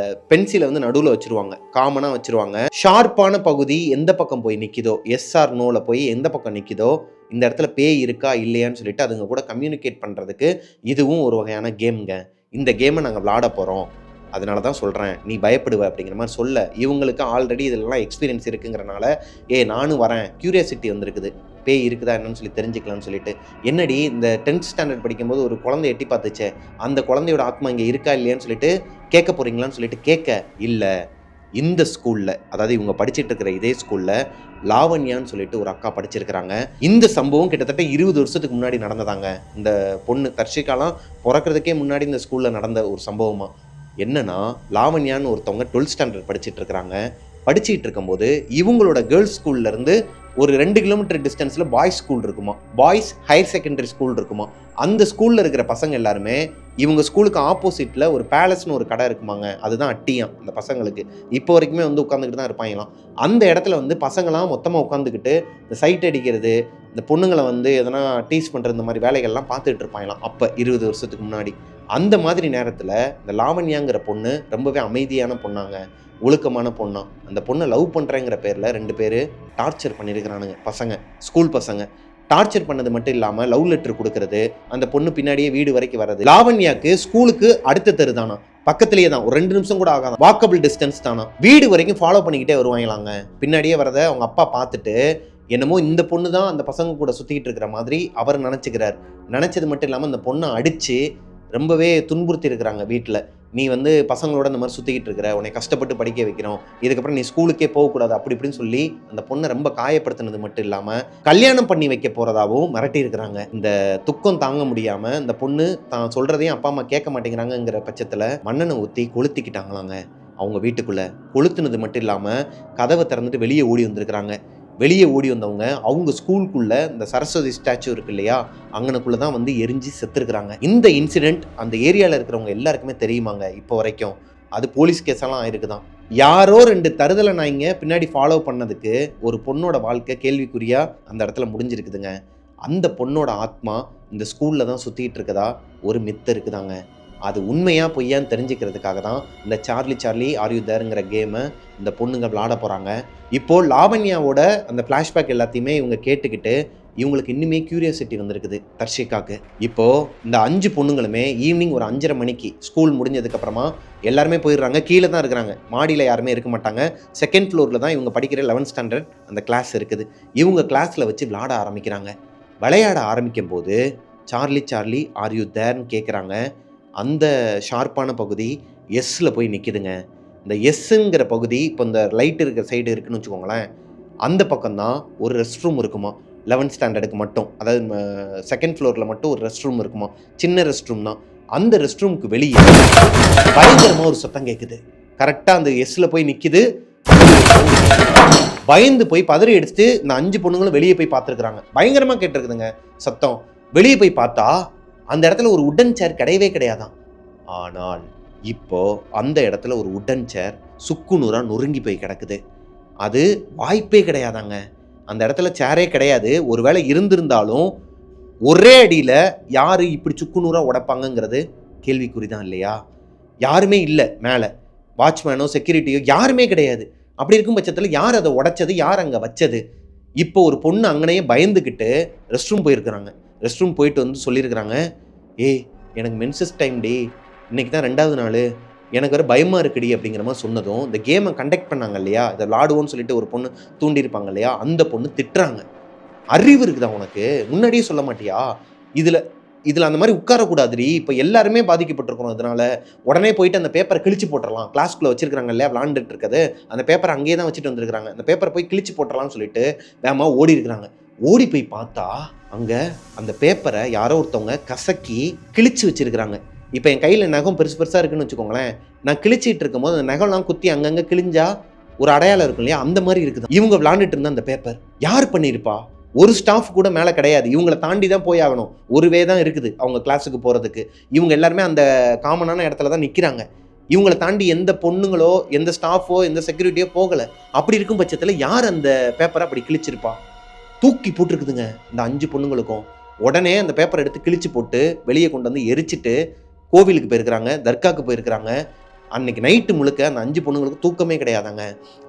பென்சிலை வந்து நடுவில் வச்சுருவாங்க, காமனாக வச்சுருவாங்க. ஷார்ப்பான பகுதி எந்த பக்கம் போய் நிற்கிதோ, எஸ் ஆர் நோவில் போய் எந்த பக்கம் நிற்கிதோ, இந்த இடத்துல பேய் இருக்கா இல்லையான்னு சொல்லிட்டு அதுங்க கூட கம்யூனிகேட் பண்ணுறதுக்கு இதுவும் ஒரு வகையான கேம்ங்க. இந்த கேமை நாங்கள் விளாட போகிறோம், அதனால தான் சொல்கிறேன், நீ பயப்படுவ அப்படிங்கிற மாதிரி சொல்ல, இவங்களுக்கு ஆல்ரெடி இதெல்லாம் எக்ஸ்பீரியன்ஸ் இருக்குங்கிறனால, நானும் வரேன், க்யூரியாசிட்டி வந்துருக்குது, பேய் இருக்குதா என்னன்னு சொல்லி தெரிஞ்சுக்கலாம்னு சொல்லிட்டு. என்னடி இந்த 10th ஸ்டாண்டர்ட் படிக்கும்போது ஒரு குழந்தை எட்டி பார்த்துச்சே, அந்த குழந்தையோட ஆத்மா இங்கே இருக்கா இல்லையான்னு சொல்லிட்டு கேட்க போகிறீங்களான்னு சொல்லிட்டு கேட்க, இல்லை இந்த ஸ்கூலில், அதாவது இவங்க படிச்சுட்டு இருக்கிற இதே ஸ்கூலில் லாவண்யான்னு சொல்லிட்டு ஒரு அக்கா படிச்சிருக்கிறாங்க. இந்த சம்பவம் கிட்டத்தட்ட 20 வருஷத்துக்கு முன்னாடி நடந்ததாங்க. இந்த பொண்ணு தர்ஷிகாலாம் பிறக்கிறதுக்கே முன்னாடி இந்த ஸ்கூலில் நடந்த ஒரு சம்பவமாக. என்னன்னா, லாவண்யான்னு ஒருத்தவங்க 12th ஸ்டாண்டர்ட் படிச்சுட்டு இருக்கிறாங்க. படிச்சுட்டு இருக்கும்போது இவங்களோட கேர்ள்ஸ் ஸ்கூல்லேருந்து ஒரு 2 கிலோமீட்டர் டிஸ்டன்ஸில் பாய்ஸ் ஸ்கூல் இருக்குமா, பாய்ஸ் ஹையர் செகண்டரி ஸ்கூல் இருக்குமா. அந்த ஸ்கூலில் இருக்கிற பசங்க எல்லாருமே இவங்க ஸ்கூலுக்கு ஆப்போசிட்டில் ஒரு பேலஸ்னு ஒரு கடை இருக்குமாங்க, அதுதான் அட்டியாம் அந்த பசங்களுக்கு. இப்போ வரைக்குமே வந்து உட்காந்துக்கிட்டு தான் இருப்பாங்களாம். அந்த இடத்துல வந்து பசங்களாம் மொத்தமாக உட்காந்துக்கிட்டு இந்த சைட் அடிக்கிறது, இந்த பொண்ணுங்களை வந்து எதனா டீஸ் பண்ணுறது, இந்த மாதிரி வேலைகள்லாம் பார்த்துட்டு இருப்பாங்களாம் அப்போ 20 வருஷத்துக்கு முன்னாடி. அந்த மாதிரி நேரத்தில் இந்த லாவண்யாங்கிற பொண்ணு ரொம்பவே அமைதியான பொண்ணாங்க, ஒழுக்கமான பொண்ணா. அந்த பொண்ணை லவ் பண்ணுறேங்கிற பேரில் 2 பேர் டார்ச்சர் பண்ணியிருக்கிறானுங்க பசங்க, ஸ்கூல் பசங்க. டார்ச்சர் பண்ணது மட்டும் இல்லாமல் லவ் லெட்டர் கொடுக்கறது, அந்த பொண்ணு பின்னாடியே வீடு வரைக்கும் வர்றது. லாவண்யாக்கு ஸ்கூலுக்கு அடுத்த தெரு தானா, பக்கத்துலேயே தான், ஒரு 2 நிமிஷம் கூட ஆகாதான், வாக்கபிள் டிஸ்டன்ஸ் தானா. வீடு வரைக்கும் ஃபாலோ பண்ணிக்கிட்டே வருவாங்களாங்க. பின்னாடியே வரதை அவங்க அப்பா பார்த்துட்டு என்னமோ இந்த பொண்ணு தான் அந்த பசங்க கூட சுற்றிக்கிட்டு இருக்கிற மாதிரி அவர் நினச்சிக்கிறார். நினச்சது மட்டும் இல்லாமல் அந்த பொண்ணை அடித்து ரொம்பவே துன்புறுத்தி இருக்கிறாங்க வீட்டில். நீ வந்து பசங்களோட இந்த மாதிரி சுற்றிக்கிட்டு இருக்கிற, உன்னை கஷ்டப்பட்டு படிக்க வைக்கிறோம், இதுக்கப்புறம் நீ ஸ்கூலுக்கே போகக்கூடாது அப்படி இப்படின்னு சொல்லி அந்த பொண்ணை ரொம்ப காயப்படுத்தினது மட்டும் இல்லாமல் கல்யாணம் பண்ணி வைக்க போகிறதாகவும் மிரட்டி இருக்கிறாங்க. இந்த துக்கம் தாங்க முடியாமல் இந்த பொண்ணு தான் சொல்கிறதையும் அப்பா அம்மா கேட்க மாட்டேங்கிறாங்கிற பட்சத்தில் மண்ணெண்ணை ஊற்றி கொளுத்திக்கிட்டாங்களாங்க அவங்க வீட்டுக்குள்ளே. கொளுத்துனது மட்டும் இல்லாமல் கதவை திறந்துட்டு வெளியே ஓடி வந்திருக்கிறாங்க. வெளியே ஓடி வந்தவங்க அவங்க ஸ்கூலுக்குள்ளே இந்த சரஸ்வதி ஸ்டாச்சு இருக்கு இல்லையா, அங்கனக்குள்ளே தான் வந்து எரிஞ்சு செத்துருக்குறாங்க. இந்த இன்சிடெண்ட் அந்த ஏரியாவில் இருக்கிறவங்க எல்லாருக்குமே தெரியுமாங்க இப்போ வரைக்கும். அது போலீஸ் கேஸெல்லாம் ஆயிருக்குதான். யாரோ 2 தருதலை நாய்ங்க பின்னாடி ஃபாலோ பண்ணதுக்கு ஒரு பொண்ணோட வாழ்க்கை கேள்விக்குறியாக அந்த இடத்துல முடிஞ்சிருக்குதுங்க. அந்த பொண்ணோட ஆத்மா இந்த ஸ்கூலில் தான் சுற்றிக்கிட்டு இருக்குதா ஒரு மித்து இருக்குதாங்க. அது உண்மையாக பொய்யான்னு தெரிஞ்சுக்கிறதுக்காக தான் இந்த சார்லி சார்லி ஆர் யூ தேருங்கிற கேமை இந்த பொண்ணுங்க விளாட போகிறாங்க. இப்போது லாவண்யாவோட அந்த ஃப்ளாஷ்பேக் எல்லாத்தையுமே இவங்க கேட்டுக்கிட்டு இவங்களுக்கு இன்னுமே க்யூரியாசிட்டி வந்திருக்குது தர்ஷிகாவுக்கு. இப்போது இந்த 5 பொண்ணுங்களுமே ஈவினிங் ஒரு 5:30 மணிக்கு ஸ்கூல் முடிஞ்சதுக்கப்புறமா எல்லாருமே போயிடுறாங்க. கீழே தான் இருக்கிறாங்க, மாடியில் யாருமே இருக்க மாட்டாங்க. 2nd ஃப்ளோரில் தான் இவங்க படிக்கிற 11th ஸ்டாண்டர்ட் அந்த கிளாஸ் இருக்குது. இவங்க கிளாஸில் வச்சு விளாட ஆரம்பிக்கிறாங்க. விளையாட ஆரம்பிக்கும் போது சார்லி சார்லி ஆர் யூ தேர்ன்னு கேட்குறாங்க. அந்த ஷார்ப்பான பகுதி எஸ்ஸில் போய் நிற்கிதுங்க. இந்த எஸ்ஸுங்கிற பகுதி இப்போ இந்த லைட் இருக்கிற சைடு இருக்குன்னு வச்சுக்கோங்களேன், அந்த பக்கம்தான் ஒரு ரெஸ்ட் ரூம் இருக்குமா 11th ஸ்டாண்டர்டுக்கு மட்டும். அதாவது 2nd ஃப்ளோரில் மட்டும் ஒரு ரெஸ்ட் ரூம் இருக்குமா, சின்ன ரெஸ்ட் ரூம் தான். அந்த ரெஸ்ட் ரூமுக்கு வெளியே பயங்கரமாக ஒரு சத்தம் கேட்குது. கரெக்டாக அந்த எஸ்ஸில் போய் நிற்கிது. பயந்து போய் பதறி அடிச்சுட்டு இந்த 5 பொண்ணுங்களும் வெளியே போய் பார்த்துருக்குறாங்க. பயங்கரமாக கேட்டிருக்குதுங்க சத்தம். வெளியே போய் பார்த்தா அந்த இடத்துல ஒரு உட்டன் சேர் கிடையவே கிடையாதான். ஆனால் இப்போ அந்த இடத்துல ஒரு உட்டன் சேர் சுக்குநூறா நொறுங்கி போய் கிடக்குது. அது வாய்ப்பே கிடையாதாங்க. அந்த இடத்துல சேரே கிடையாது. ஒருவேளை இருந்திருந்தாலும் ஒரே அடியில் யார் இப்படி சுக்குநூறா உடைப்பாங்கங்கிறது கேள்விக்குறி தான் இல்லையா. யாருமே இல்லை மேலே, வாட்ச்மேனோ செக்யூரிட்டியோ யாருமே கிடையாது. அப்படி இருக்கும் பட்சத்தில் யார் அதை உடைச்சது, யார் அங்கே வச்சது? இப்போ ஒரு பொண்ணு அங்கனையே பயந்துக்கிட்டு ரெஸ்ட் ரூம் போயிருக்கிறாங்க. ரெஸ்ட் ரூம் போயிட்டு வந்து சொல்லியிருக்கிறாங்க, எனக்கு மென்சஸ் டைம் டி, இன்றைக்கி தான் 2வது நாள், எனக்கு வேறு பயமாக இருக்குடி அப்படிங்கிற மாதிரி சொன்னதும் இந்த கேமை கண்டக்ட் பண்ணாங்க இல்லையா, இதை விளாடுவோன்னு சொல்லிட்டு ஒரு பொண்ணு தூண்டியிருப்பாங்க இல்லையா, அந்த பொண்ணு திட்டுறாங்க. அறிவு இருக்குதா உனக்கு, முன்னாடியே சொல்ல மாட்டியா, இதில் இதில் அந்த மாதிரி உட்காரக்கூடாதுரி, இப்போ எல்லாருமே பாதிக்கப்பட்டிருக்கணும் இதனால, உடனே போயிட்டு அந்த பேப்பரை கிழிச்சு போட்டுடலாம், கிளாஸ்க்குள்ளே வச்சிருக்காங்க இல்லையா விளாண்டுட்டு இருக்குது, அந்த பேப்பரை அங்கேயே தான் வச்சுட்டு வந்துருக்காங்க, அந்த பேப்பரை போய் கிழிச்சு போட்டுடலாம்னு சொல்லிட்டு வேகமாக ஓடி இருக்கிறாங்க. ஓடி போய் பார்த்தா அங்கே அந்த பேப்பரை யாரோ ஒருத்தவங்க கசக்கி கிழிச்சு வச்சிருக்கிறாங்க. இப்போ என் கையில் நகம் பெருசு பெருசாக இருக்குன்னு வச்சுக்கோங்களேன், நான் கிழிச்சிட்டு இருக்கும்போது அந்த நகம்லாம் குத்தி அங்கங்கே கிழிஞ்சா ஒரு அடையாளம் இருக்கும் இல்லையா, அந்த மாதிரி இருக்குது. இவங்க விளாண்டுட்டு இருந்த அந்த பேப்பர் யார் பண்ணியிருப்பா? ஒரு ஸ்டாஃப் கூட மேலே கிடையாது, இவங்களை தாண்டி தான் போய் ஆகணும், ஒரு வே தான் இருக்குது அவங்க கிளாஸுக்கு போகிறதுக்கு. இவங்க எல்லாருமே அந்த காமனான இடத்துல தான் நிற்கிறாங்க. இவங்களை தாண்டி எந்த பொண்ணுங்களோ எந்த ஸ்டாஃபோ எந்த செக்யூரிட்டியோ போகலை. அப்படி இருக்கும் பட்சத்தில் யார் அந்த பேப்பரை அப்படி கிழிச்சிருப்பா? தூக்கி போட்டிருக்குதுங்க இந்த 5 பொண்ணுங்களுக்கும். உடனே அந்த பேப்பரை எடுத்து கிழிச்சு போட்டு வெளியே கொண்டு வந்து எரிச்சிட்டு கோவிலுக்கு போயிருக்கிறாங்க, தர்காவுக்கு போயிருக்கிறாங்க. அன்னைக்கு நைட்டு முழுக்க அந்த 5 பொண்ணுங்களுக்கு தூக்கமே கிடையாதாங்க.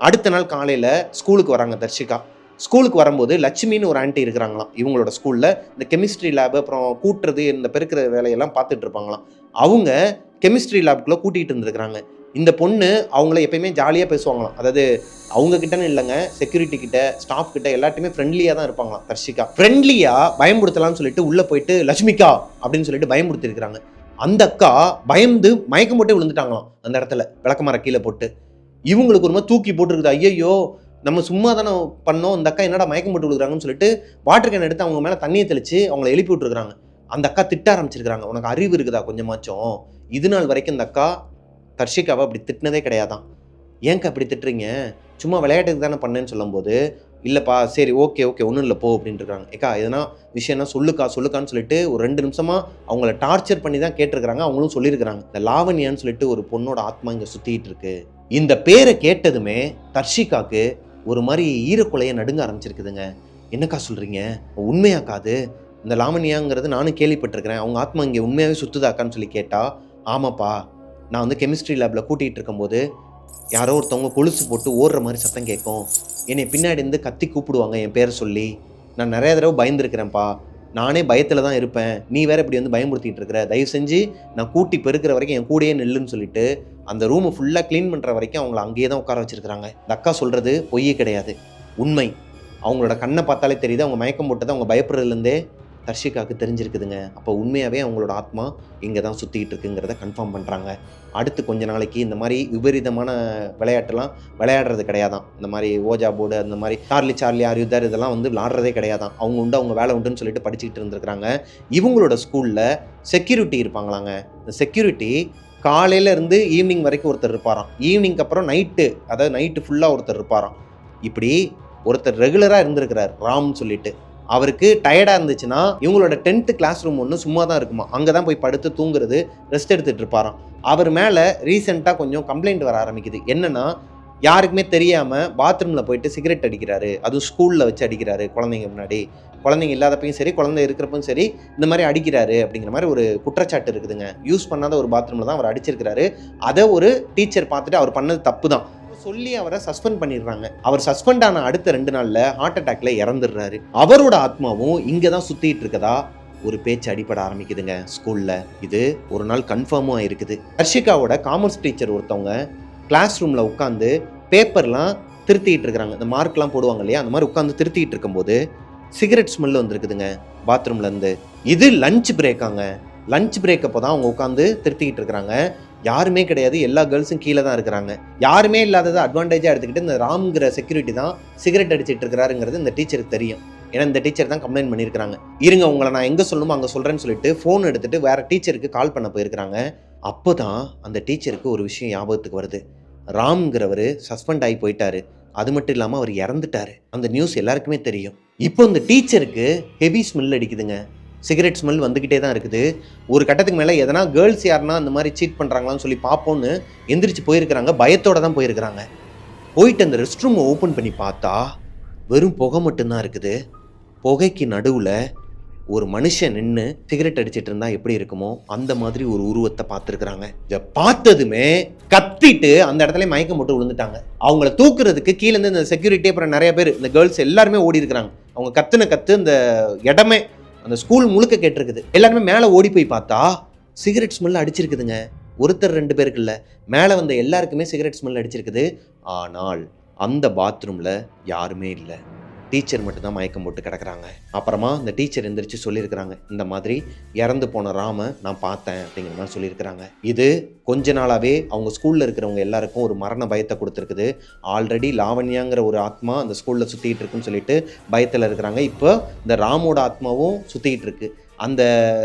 அடுத்த நாள் காலையில் ஸ்கூலுக்கு வராங்க தர்ஷிகா. ஸ்கூலுக்கு வரும்போது லட்சுமின்னு ஒரு ஆண்டி இருக்கிறாங்களாம் இவங்களோட ஸ்கூலில். இந்த கெமிஸ்ட்ரி லேபு அப்புறம் கூட்டுறது இந்த பெருக்கிற வேலையெல்லாம் பார்த்துட்டு இருப்பாங்களாம். அவங்க கெமிஸ்ட்ரி லேபுக்குள்ளே கூட்டிகிட்டு இருந்துருக்குறாங்க. இந்த பொண்ணு அவங்கள எப்பயுமே ஜாலியாக பேசுவாங்களாம். அதாவது அவங்க கிட்டன்னு இல்லைங்க, செக்யூரிட்டி கிட்ட ஸ்டாஃப் கிட்ட எல்லாத்தையுமே ஃப்ரெண்ட்லியாக தான் இருப்பாங்களாம் தர்ஷிகா. ஃப்ரெண்ட்லியாக பயமுடுத்தலாம்னு சொல்லிட்டு உள்ளே போயிட்டு லட்சுமிக்கா அப்படின்னு சொல்லிட்டு பயமுடுத்திருக்கிறாங்க. அந்த அக்கா பயந்து மயக்கம் போட்டே விழுந்துட்டாங்களாம் அந்த இடத்துல, விளக்கமாற கீழே போட்டு. இவங்களுக்கு ஒரு மாதிரி தூக்கி போட்டுருக்குது. ஐயோ நம்ம சும்மா தானே பண்ணோம், அந்த அக்கா என்னடா மயக்கம் போட்டு விழுகிறாங்கன்னு சொல்லிட்டு வாட்டர் கேன் எடுத்து அவங்க மேலே தண்ணியை தெளித்து அவங்கள எழுப்பி விட்டுருக்குறாங்க. அந்த அக்கா திட்ட ஆரம்பிச்சிருக்கிறாங்க, உனக்கு அறிவு இருக்குதா கொஞ்சமாச்சும்? இது நாள் வரைக்கும் இந்த அக்கா தர்ஷிகாவை அப்படி திட்டினதே கிடையாதான். ஏன்க்கா அப்படி திட்டுறீங்க, சும்மா விளையாட்டுக்கு தானே பண்ணேன்னு சொல்லும்போது, இல்லைப்பா சரி ஓகே ஒன்றும் இல்லை போ அப்படின்ட்டு இருக்காங்க. ஏக்கா எதனா விஷயம்னா சொல்லுக்கான்னு சொல்லிட்டு ஒரு 2 நிமிஷமாக அவங்கள டார்ச்சர் பண்ணி தான் கேட்டிருக்கிறாங்க. அவங்களும் சொல்லியிருக்கிறாங்க, இந்த லாவண்யான்னு சொல்லிட்டு ஒரு பொண்ணோட ஆத்மா இங்கே சுற்றிட்டு இருக்கு. இந்த பேரை கேட்டதுமே தர்ஷிகாக்கு ஒரு மாதிரி ஈரக்குலையை நடுங்க ஆரம்பிச்சிருக்குதுங்க. என்னக்கா சொல்கிறீங்க, உண்மையாக்காது இந்த லாவண்யாங்கிறது நானும் கேள்விப்பட்டிருக்கிறேன், அவங்க ஆத்மா இங்கே உண்மையாகவே சுற்றுதாக்கான்னு சொல்லி கேட்டால், ஆமாப்பா நான் வந்து கெமிஸ்ட்ரி லேபில் கூட்டிகிட்டு இருக்கும்போது யாரோ ஒருத்தவங்க கொலுசு போட்டு ஓடுற மாதிரி சத்தம் கேட்கும், என்னை பின்னாடி இருந்து கத்தி கூப்பிடுவாங்க என் பேரை சொல்லி, நான் நிறைய தடவை பயந்துருக்கிறேன்ப்பா, நானே பயத்தில் தான் இருப்பேன், நீ வேறு இப்படி வந்து பயமுறுத்திட்டு இருக்கிற, தயவு செஞ்சு நான் கூட்டி பெருக்கிற வரைக்கும் என் கூடயே நில்லுன்னு சொல்லிட்டு அந்த ரூமை ஃபுல்லாக க்ளீன் பண்ணுற வரைக்கும் அவங்கள அங்கேயே தான் உட்கார வச்சுருக்கிறாங்க. இந்த அக்கா சொல்கிறது பொய்யே கிடையாது, உண்மை. அவங்களோட கண்ணை பார்த்தாலே தெரியுது, அவங்க மயக்கம் போட்டது அவங்க பயப்படுறதுலேருந்தே தர்ஷிகாவுக்கு தெரிஞ்சிருக்குதுங்க. அப்போ உண்மையாகவே அவங்களோட ஆத்மா இங்கே தான் சுற்றிக்கிட்டு இருக்குங்கிறத கன்ஃபார்ம் பண்ணுறாங்க. அடுத்து கொஞ்ச நாளைக்கு இந்த மாதிரி விபரீதமான விளையாட்டுலாம் விளையாடுறது கிடையாதான். இந்த மாதிரி ஓஜா போர்டு அந்த மாதிரி சார்லி ஆர் இதெல்லாம் வந்து விளாடுறதே கிடையாதான். அவங்க உண்டு அவங்க வேலை உண்டுன்னு சொல்லிட்டு படிச்சுக்கிட்டு இருந்துருக்குறாங்க. இவங்களோட ஸ்கூலில் செக்யூரிட்டி இருப்பாங்களாங்க. இந்த செக்யூரிட்டி காலையிலேருந்து ஈவினிங் வரைக்கும் ஒருத்தர் இருப்பாராம், ஈவினிங்க்கு அப்புறம் நைட்டு ஃபுல்லாக ஒருத்தர் இருப்பாராம். இப்படி ஒருத்தர் ரெகுலராக இருந்திருக்கிறார் ராம்னு சொல்லிட்டு. அவருக்கு டயர்டாக இருந்துச்சுன்னா இவங்களோட 10th கிளாஸ் ரூம் ஒன்று சும்மா தான் இருக்குமா, அங்கே தான் போய் படுத்து தூங்குறது, ரெஸ்ட் எடுத்துகிட்டு இருப்பாராம். அவர் மேலே ரீசெண்டாக கொஞ்சம் கம்ப்ளைண்ட் வர ஆரம்பிக்குது. என்னென்னா, யாருக்குமே தெரியாமல் பாத்ரூமில் போயிட்டு சிகரெட் அடிக்கிறாரு, அதுவும் ஸ்கூலில் வச்சு அடிக்கிறாரு குழந்தைங்க முன்னாடி, குழந்தைங்க இல்லாதப்பையும் சரி குழந்தை இருக்கிறப்பவும் சரி இந்த மாதிரி அடிக்கிறாரு அப்படிங்கிற மாதிரி ஒரு குற்றச்சாட்டு இருக்குதுங்க. யூஸ் பண்ணாத ஒரு பாத்ரூமில் தான் அவர் அடிச்சிருக்கிறாரு. அதை ஒரு டீச்சர் பார்த்துட்டு அவர் பண்ணது தப்பு தான் சொல்லி அவரை சஸ்பெண்ட் பண்ணிடுறாங்க. அவர் சஸ்பெண்ட் ஆன அடுத்த 2 நாள்ல ஹார்ட் அட்டாக்ல இறந்துடுறாரு. அவரோட ஆத்மாவும் இங்க தான் சுத்திட்டு இருக்கதா ஒரு பேச்சு அடிப்பட ஆரம்பிக்குதுங்க ஸ்கூல்ல. இது ஒரு நாள் கன்ஃபார்மும் ஆயிருக்குது. ஹர்ஷிகாவோட காமர்ஸ் டீச்சர் ஒருத்தவங்க கிளாஸ் ரூம்ல உட்காந்து பேப்பர்லாம் திருத்திட்டு இருக்கிறாங்க. இந்த மார்க்லாம் போடுவாங்க இல்லையா, அந்த மாதிரி உட்காந்து திருத்திட்டு இருக்கும்போது சிகரெட் ஸ்மெல் வந்துருக்குதுங்க பாத்ரூம்ல இருந்து. இது லஞ்ச் பிரேக்காங்க. லஞ்ச் பிரேக் அப்போ தான் அவங்க உட்காந்து திருத்திக்கிட்டு இருக்கிறாங்க. யாருமே கிடையாது, எல்லா கேர்ள்ஸும் கீழே தான் இருக்கிறாங்க. யாருமே இல்லாததை அட்வான்டேஜாக எடுத்துக்கிட்டு இந்த ராம்ங்கிற செக்யூரிட்டி தான் சிகரெட் அடிச்சிட்டு இருக்கிறாருங்கிறது இந்த டீச்சருக்கு தெரியும். ஏன்னா இந்த டீச்சர் தான் கம்ப்ளைண்ட் பண்ணியிருக்கிறாங்க. இருங்க உங்களை நான் எங்கே சொல்லணுமோ அங்கே சொல்கிறேன்னு சொல்லிட்டு ஃபோன் எடுத்துகிட்டு வேறு டீச்சருக்கு கால் பண்ண போயிருக்கிறாங்க. அப்போ தான் அந்த டீச்சருக்கு ஒரு விஷயம் ஞாபகத்துக்கு வருது. ராம்ங்கிறவர் சஸ்பெண்ட் ஆகி போயிட்டாரு, அது மட்டும் இல்லாமல் அவர் இறந்துட்டாரு. அந்த நியூஸ் எல்லாருக்குமே தெரியும். இப்போ இந்த டீச்சருக்கு ஹெவி ஸ்மெல் அடிக்குதுங்க. சிகரெட் ஸ்மெல் வந்துக்கிட்டே தான் இருக்குது. ஒரு கட்டத்துக்கு மேலே எதனா கேர்ள்ஸ் யாருன்னா அந்த மாதிரி சீட் பண்ணுறாங்களான்னு சொல்லி பார்ப்போன்னு எந்திரிச்சு போயிருக்கிறாங்க. பயத்தோடு தான் போயிருக்கிறாங்க. போயிட்டு அந்த ரெஸ்ட் ரூமை ஓப்பன் பண்ணி பார்த்தா வெறும் புகை மட்டும்தான் இருக்குது. புகைக்கு நடுவில் ஒரு மனுஷன் நின்று சிகரெட் அடிச்சிட்டு இருந்தா எப்படி இருக்குமோ அந்த மாதிரி ஒரு உருவத்தை பார்த்துருக்குறாங்க. இதை பார்த்ததுமே கத்திட்டு அந்த இடத்துல மயக்கம் போட்டு விழுந்துட்டாங்க. அவங்கள தூக்குறதுக்கு கீழேருந்து இந்த செக்யூரிட்டி அப்புறம் நிறைய பேர் இந்த கேர்ள்ஸ் எல்லாருமே ஓடி இருக்கிறாங்க. அவங்க கத்துன கத்து அந்த இடமே அந்த ஸ்கூல் முழுக்க கேட்டிருக்குது. எல்லாருமே மேலே ஓடி போய் பார்த்தா சிகரெட் ஸ்மெல் அடிச்சிருக்குதுங்க. ஒருத்தர் 2 பேருக்கு இல்லை, மேலே வந்த எல்லாருக்குமே சிகரெட் ஸ்மெல் அடிச்சிருக்குது. ஆனால் அந்த பாத்ரூமில் யாருமே இல்லை. டீச்சர் மட்டும்தான் மயக்கம் போட்டு கிடக்குறாங்க. அப்புறமா இந்த டீச்சர் எந்திரிச்சு சொல்லியிருக்கிறாங்க, இந்த மாதிரி இறந்து போன ராம நான் பார்த்தேன் அப்படிங்கிற மாதிரி சொல்லியிருக்கிறாங்க. இது கொஞ்ச நாளாகவே அவங்க ஸ்கூலில் இருக்கிறவங்க எல்லாருக்கும் ஒரு மரண பயத்தை கொடுத்துருக்குது. ஆல்ரெடி லாவண்யாங்கிற ஒரு ஆத்மா அந்த ஸ்கூலில் சுற்றிட்டு இருக்குன்னு சொல்லிட்டு பயத்தில் இருக்கிறாங்க. இப்போ இந்த ராமோட ஆத்மாவும் சுற்றிக்கிட்டு இருக்கு. அந்த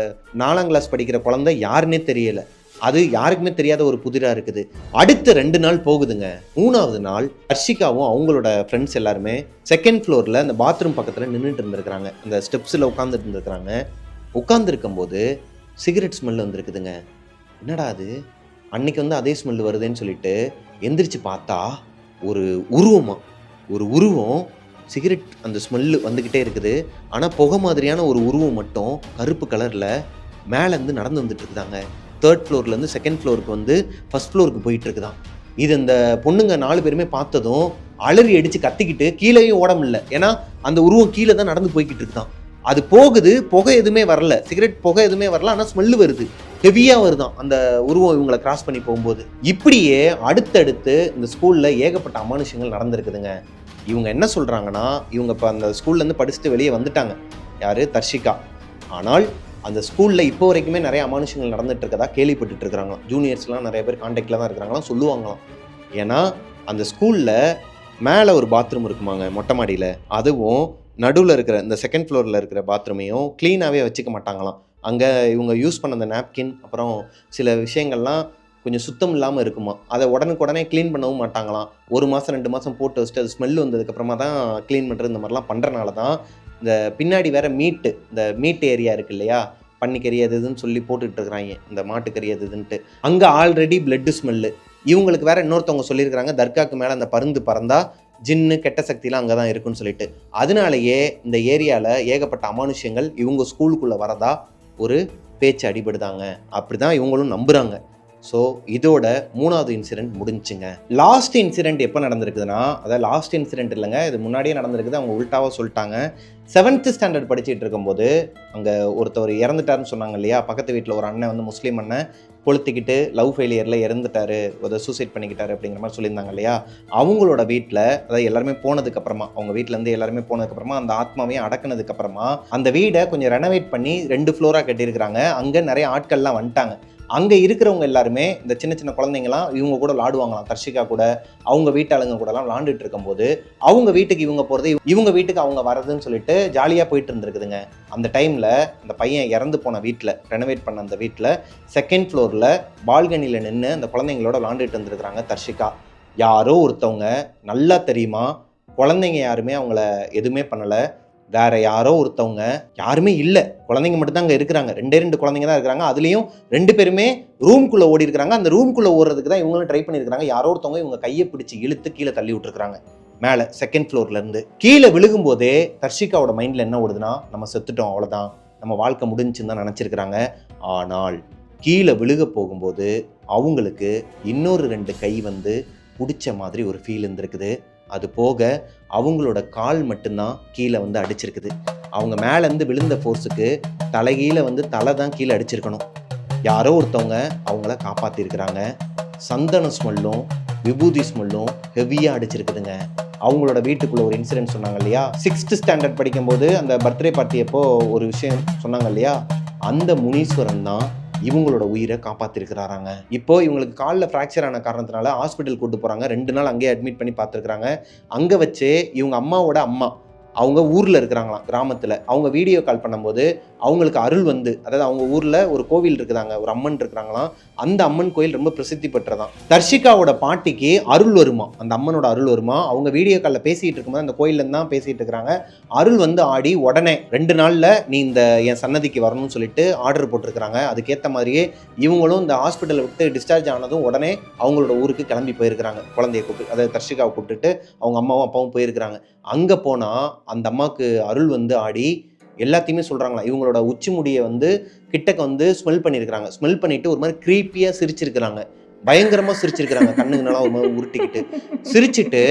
4ஆம் கிளாஸ் படிக்கிற குழந்தை யாருன்னே தெரியலை. அது யாருக்குமே தெரியாத ஒரு புதிராக இருக்குது. அடுத்த 2 நாள் போகுதுங்க. 3ஆவது நாள் ஹர்ஷிகாவும் அவங்களோட ஃப்ரெண்ட்ஸ் எல்லாருமே 2nd ஃப்ளோரில் அந்த பாத்ரூம் பக்கத்தில் நின்றுட்டு இருந்திருக்கிறாங்க. அந்த ஸ்டெப்ஸில் உட்காந்துட்டு இருந்திருக்கிறாங்க. உட்காந்துருக்கும்போது சிகரெட் ஸ்மெல் வந்துருக்குதுங்க. என்னடா அது, அன்னைக்கு வந்து அதே ஸ்மெல் வருதுன்னு சொல்லிட்டு எந்திரிச்சு பார்த்தா ஒரு உருவம் சிகரெட் அந்த ஸ்மெல்லு வந்துக்கிட்டே இருக்குது. ஆனால் புகை மாதிரியான ஒரு உருவம் மட்டும் கருப்பு கலரில் மேலேருந்து நடந்து வந்துட்டு இருக்குதாங்க. 3rd ஃப்ளோர்லேருந்து 2nd ஃப்ளோருக்கு வந்து 1st ஃப்ளோருக்கு போயிட்டு இருக்குதான். இது இந்த பொண்ணுங்க 4 பேருமே பார்த்ததும் அலறி அடித்து கத்திக்கிட்டு கீழேயும் ஓட முடியல. ஏன்னா அந்த உருவம் கீழே தான் நடந்து போய்கிட்டு இருக்குதான். அது போகுது, புகை எதுவுமே வரல, சிகரெட் புகை எதுவுமே வரல, ஆனால் ஸ்மெல்லு வருது, ஹெவியாக வருதான் அந்த உருவம் இவங்களை கிராஸ் பண்ணி போகும்போது. இப்படியே அடுத்தடுத்து இந்த ஸ்கூலில் ஏகப்பட்ட அமானுஷங்கள் நடந்திருக்குதுங்க. இவங்க என்ன சொல்கிறாங்கன்னா, இவங்க இப்போ அந்த ஸ்கூல்லேருந்து படிச்சுட்டு வெளியே வந்துட்டாங்க. யார்? தர்ஷிகா. ஆனால் அந்த ஸ்கூலில் இப்போ வரைக்குமே நிறைய அமானுஷங்கள் நடந்துட்டு இருக்கதா கேள்விப்பட்டு இருக்கிறாங்களாம். ஜூனியர்ஸ்லாம் நிறைய பேர் கான்டாக்டில் தான் இருக்கிறாங்களாம், சொல்லுவாங்களாம். ஏன்னா அந்த ஸ்கூலில் மேலே ஒரு பாத்ரூம் இருக்குமாங்க மொட்டை மாடியில். அதுவும் நடுவில் இருக்கிற இந்த 2nd ஃப்ளோரில் இருக்கிற பாத்ரூமையும் க்ளீனாகவே வச்சுக்க மாட்டாங்களாம். அங்கே இவங்க யூஸ் பண்ண அந்த நாப்கின் அப்புறம் சில விஷயங்கள்லாம் கொஞ்சம் சுத்தம் இல்லாமல் இருக்குமா. அதை உடனுக்குடனே க்ளீன் பண்ணவும் மாட்டாங்களாம். 1 மாதம் 2 மாதம் போட்டு வச்சுட்டு அது ஸ்மெல் வந்ததுக்கப்புறமா தான் க்ளீன் பண்ணுறது. இந்த மாதிரிலாம் பண்ணுறனால தான் இந்த பின்னாடி வேறு இந்த மீட் ஏரியா இருக்குது இல்லையா, பன்னிக்கறி அது இதுன்னு சொல்லி போட்டுக்கிட்டு இருக்கிறாங்க, இந்த மாட்டுக்கறி அது இதுன்ட்டு. அங்கே ஆல்ரெடி பிளட்டு ஸ்மெல்லு. இவங்களுக்கு வேறு இன்னொருத்தவங்க சொல்லியிருக்கிறாங்க, தர்காவுக்கு மேலே அந்த பருந்து பறந்தா ஜின்னு கெட்ட சக்திலாம் அங்கே தான் இருக்குன்னு சொல்லிட்டு. அதனாலேயே இந்த ஏரியாவில் ஏகப்பட்ட அமானுஷ்யங்கள் இவங்க ஸ்கூலுக்குள்ளே வரதா ஒரு பேச்சு அடிபடுதாங்க. அப்படி தான் இவங்களும் நம்புகிறாங்க. ஸோ இதோட 3வது இன்சிடென்ட் முடிஞ்சுங்க. லாஸ்ட் இன்சிடென்ட் எப்போ நடந்திருக்குதுன்னா, அதாவது லாஸ்ட் இன்சிடென்ட் இல்லைங்க, இது முன்னாடியே நடந்திருக்குது. அவங்க உல்ட்டாவாக சொல்லிட்டாங்க. 7th ஸ்டாண்டர்ட் படிச்சுட்டு இருக்கும்போது அங்கே ஒருத்தவர் இறந்துட்டாருன்னு சொன்னாங்க இல்லையா. பக்கத்து வீட்டில் ஒரு அண்ணன் வந்து முஸ்லீம் அண்ணன் கொளுத்திக்கிட்டு லவ் ஃபெயிலியரில் இறந்துட்டாரு, அதை சூசைட் பண்ணிக்கிட்டாரு அப்படிங்கிற மாதிரி சொல்லியிருந்தாங்க இல்லையா. அவங்களோட வீட்டில், அதாவது எல்லாருமே போனதுக்கப்புறமா, அவங்க வீட்டிலேருந்து எல்லாருமே போனதுக்கப்புறமா அந்த ஆத்மாவையும் அடக்குனதுக்கப்புறமா அந்த வீடை கொஞ்சம் ரெனோவேட் பண்ணி 2 ஃப்ளோராக கட்டியிருக்கிறாங்க. அங்கே நிறைய ஆட்கள்லாம் வந்துட்டாங்க. அங்கே இருக்கிறவங்க எல்லாருமே இந்த சின்ன சின்ன குழந்தைங்களாம் இவங்க கூட விளாடுவாங்களாம். தர்ஷிகா கூட அவங்க வீட்டாளுங்க கூடலாம் விளாண்டுட்டு இருக்கும்போது அவங்க வீட்டுக்கு இவங்க போகிறது, இவங்க வீட்டுக்கு அவங்க வரதுன்னு சொல்லிட்டு ஜாலியாக போயிட்டு இருந்திருக்குதுங்க. அந்த டைமில் அந்த பையன் இறந்து போன வீட்டில், ரெனோவேட் பண்ண அந்த வீட்டில் 2nd ஃப்ளோரில் பால்கனியில் நின்று அந்த குழந்தைங்களோட விளாண்டுட்டு இருந்திருக்கிறாங்க தர்ஷிகா. யாரோ ஒருத்தவங்க, நல்லா தெரியுமா, குழந்தைங்க யாருமே அவங்கள எதுவுமே பண்ணலை. வேற யாரோ ஒருத்தவங்க, யாருமே இல்லை, குழந்தைங்க மட்டும்தான் அங்கே இருக்கிறாங்க. 2 குழந்தைங்க தான் இருக்கிறாங்க. அதுலேயும் 2 பேருமே ரூம்குள்ளே ஓடி இருக்கிறாங்க. அந்த ரூம்குள்ளே ஓடுறதுக்கு தான் இவங்களும் ட்ரை பண்ணியிருக்கிறாங்க. யாரோ ஒருத்தவங்க இவங்க கையை பிடிச்சி இழுத்து கீழே தள்ளி விட்டுருக்காங்க. மேலே 2nd ஃப்ளோர்லேருந்து கீழே விழுகும்போதே தர்ஷிகாவோட மைண்டில் என்ன ஓடுதுன்னா, நம்ம செத்துட்டோம், அவ்வளோதான், நம்ம வாழ்க்கை முடிஞ்சுன்னு தான் நினச்சிருக்கிறாங்க. ஆனால் கீழே விழுக போகும்போது அவங்களுக்கு இன்னொரு 2 கை வந்து பிடிச்ச மாதிரி ஒரு ஃபீல் இருந்திருக்குது. அது போக அவங்களோட கால் மட்டும்தான் கீழே வந்து அடிச்சிருக்குது. அவங்க மேலேருந்து விழுந்த ஃபோர்ஸுக்கு தலைகீழே வந்து தலை தான் கீழே அடிச்சிருக்கணும். யாரோ ஒருத்தவங்க அவங்கள காப்பாற்றிருக்கிறாங்க. சந்தன ஸ்மெல்லும் விபூதி ஸ்மெல்லும் ஹெவியாக அடிச்சிருக்குதுங்க. அவங்களோட வீட்டுக்குள்ளே ஒரு இன்சிடென்ட் சொன்னாங்க இல்லையா, 6th ஸ்டாண்டர்ட் படிக்கும்போது அந்த பர்த்டே பார்ட்டி அப்போ ஒரு விஷயம் சொன்னாங்க இல்லையா, அந்த முனீஸ்வரன் தான் இவங்களோட உயிரை காப்பாற்றிருக்கிறாராங்க. இப்போ இவங்களுக்கு காலில் ஃப்ராக்சர் ஆன காரணத்தினால ஹாஸ்பிட்டல் கூட்டு போகிறாங்க. 2 நாள் அங்கேயே அட்மிட் பண்ணி பார்த்துருக்குறாங்க. அங்கே வச்சு இவங்க அம்மாவோட அம்மா, அவங்க ஊரில் இருக்கிறாங்களாம், கிராமத்தில். அவங்க வீடியோ கால் பண்ணும்போது அவங்களுக்கு அருள் வந்து, அதாவது அவங்க ஊரில் ஒரு கோவில் இருக்குதாங்க, ஒரு அம்மன் இருக்கிறாங்களாம். அந்த அம்மன் கோயில் ரொம்ப பிரசித்தி பெற்றதான். தர்ஷிகாவோட பாட்டிக்கு அருள் வருமா, அந்த அம்மனோட அருள் வருமா. அவங்க வீடியோ காலில் பேசிகிட்டு இருக்கும்போது அந்த கோயிலேருந்து தான் பேசிகிட்டு இருக்கிறாங்க. அருள் வந்து ஆடி உடனே 2 நாளில் நீ இந்த என் சன்னதிக்கு வரணும்னு சொல்லிட்டு ஆர்டர் போட்டிருக்கிறாங்க. அதுக்கேற்ற மாதிரியே இவங்களும் இந்த ஹாஸ்பிட்டலை விட்டு டிஸ்சார்ஜ் ஆனதும் உடனே அவங்களோட ஊருக்கு கிளம்பி போயிருக்கிறாங்க. குழந்தைய கூப்பிட்டு, அதாவது தர்ஷிகாவை கூப்பிட்டுட்டு அவங்க அம்மாவும் அப்பாவும் போயிருக்கிறாங்க. அங்கே போனால் அந்த அம்மாவுக்கு அருள் வந்து ஆடி எல்லாத்தையுமே சொல்கிறாங்களா. இவங்களோட உச்சி முடியை வந்து கிட்டக்க வந்து ஸ்மெல் பண்ணியிருக்கிறாங்க. ஸ்மெல் பண்ணிவிட்டு ஒரு மாதிரி க்ரீப்பியாக சிரிச்சிருக்கிறாங்க. பயங்கரமாக சிரிச்சிருக்கிறாங்க. கண்ணுங்கனாலாம் ஒரு மாதிரி உருட்டிக்கிட்டு சிரிச்சுட்டு,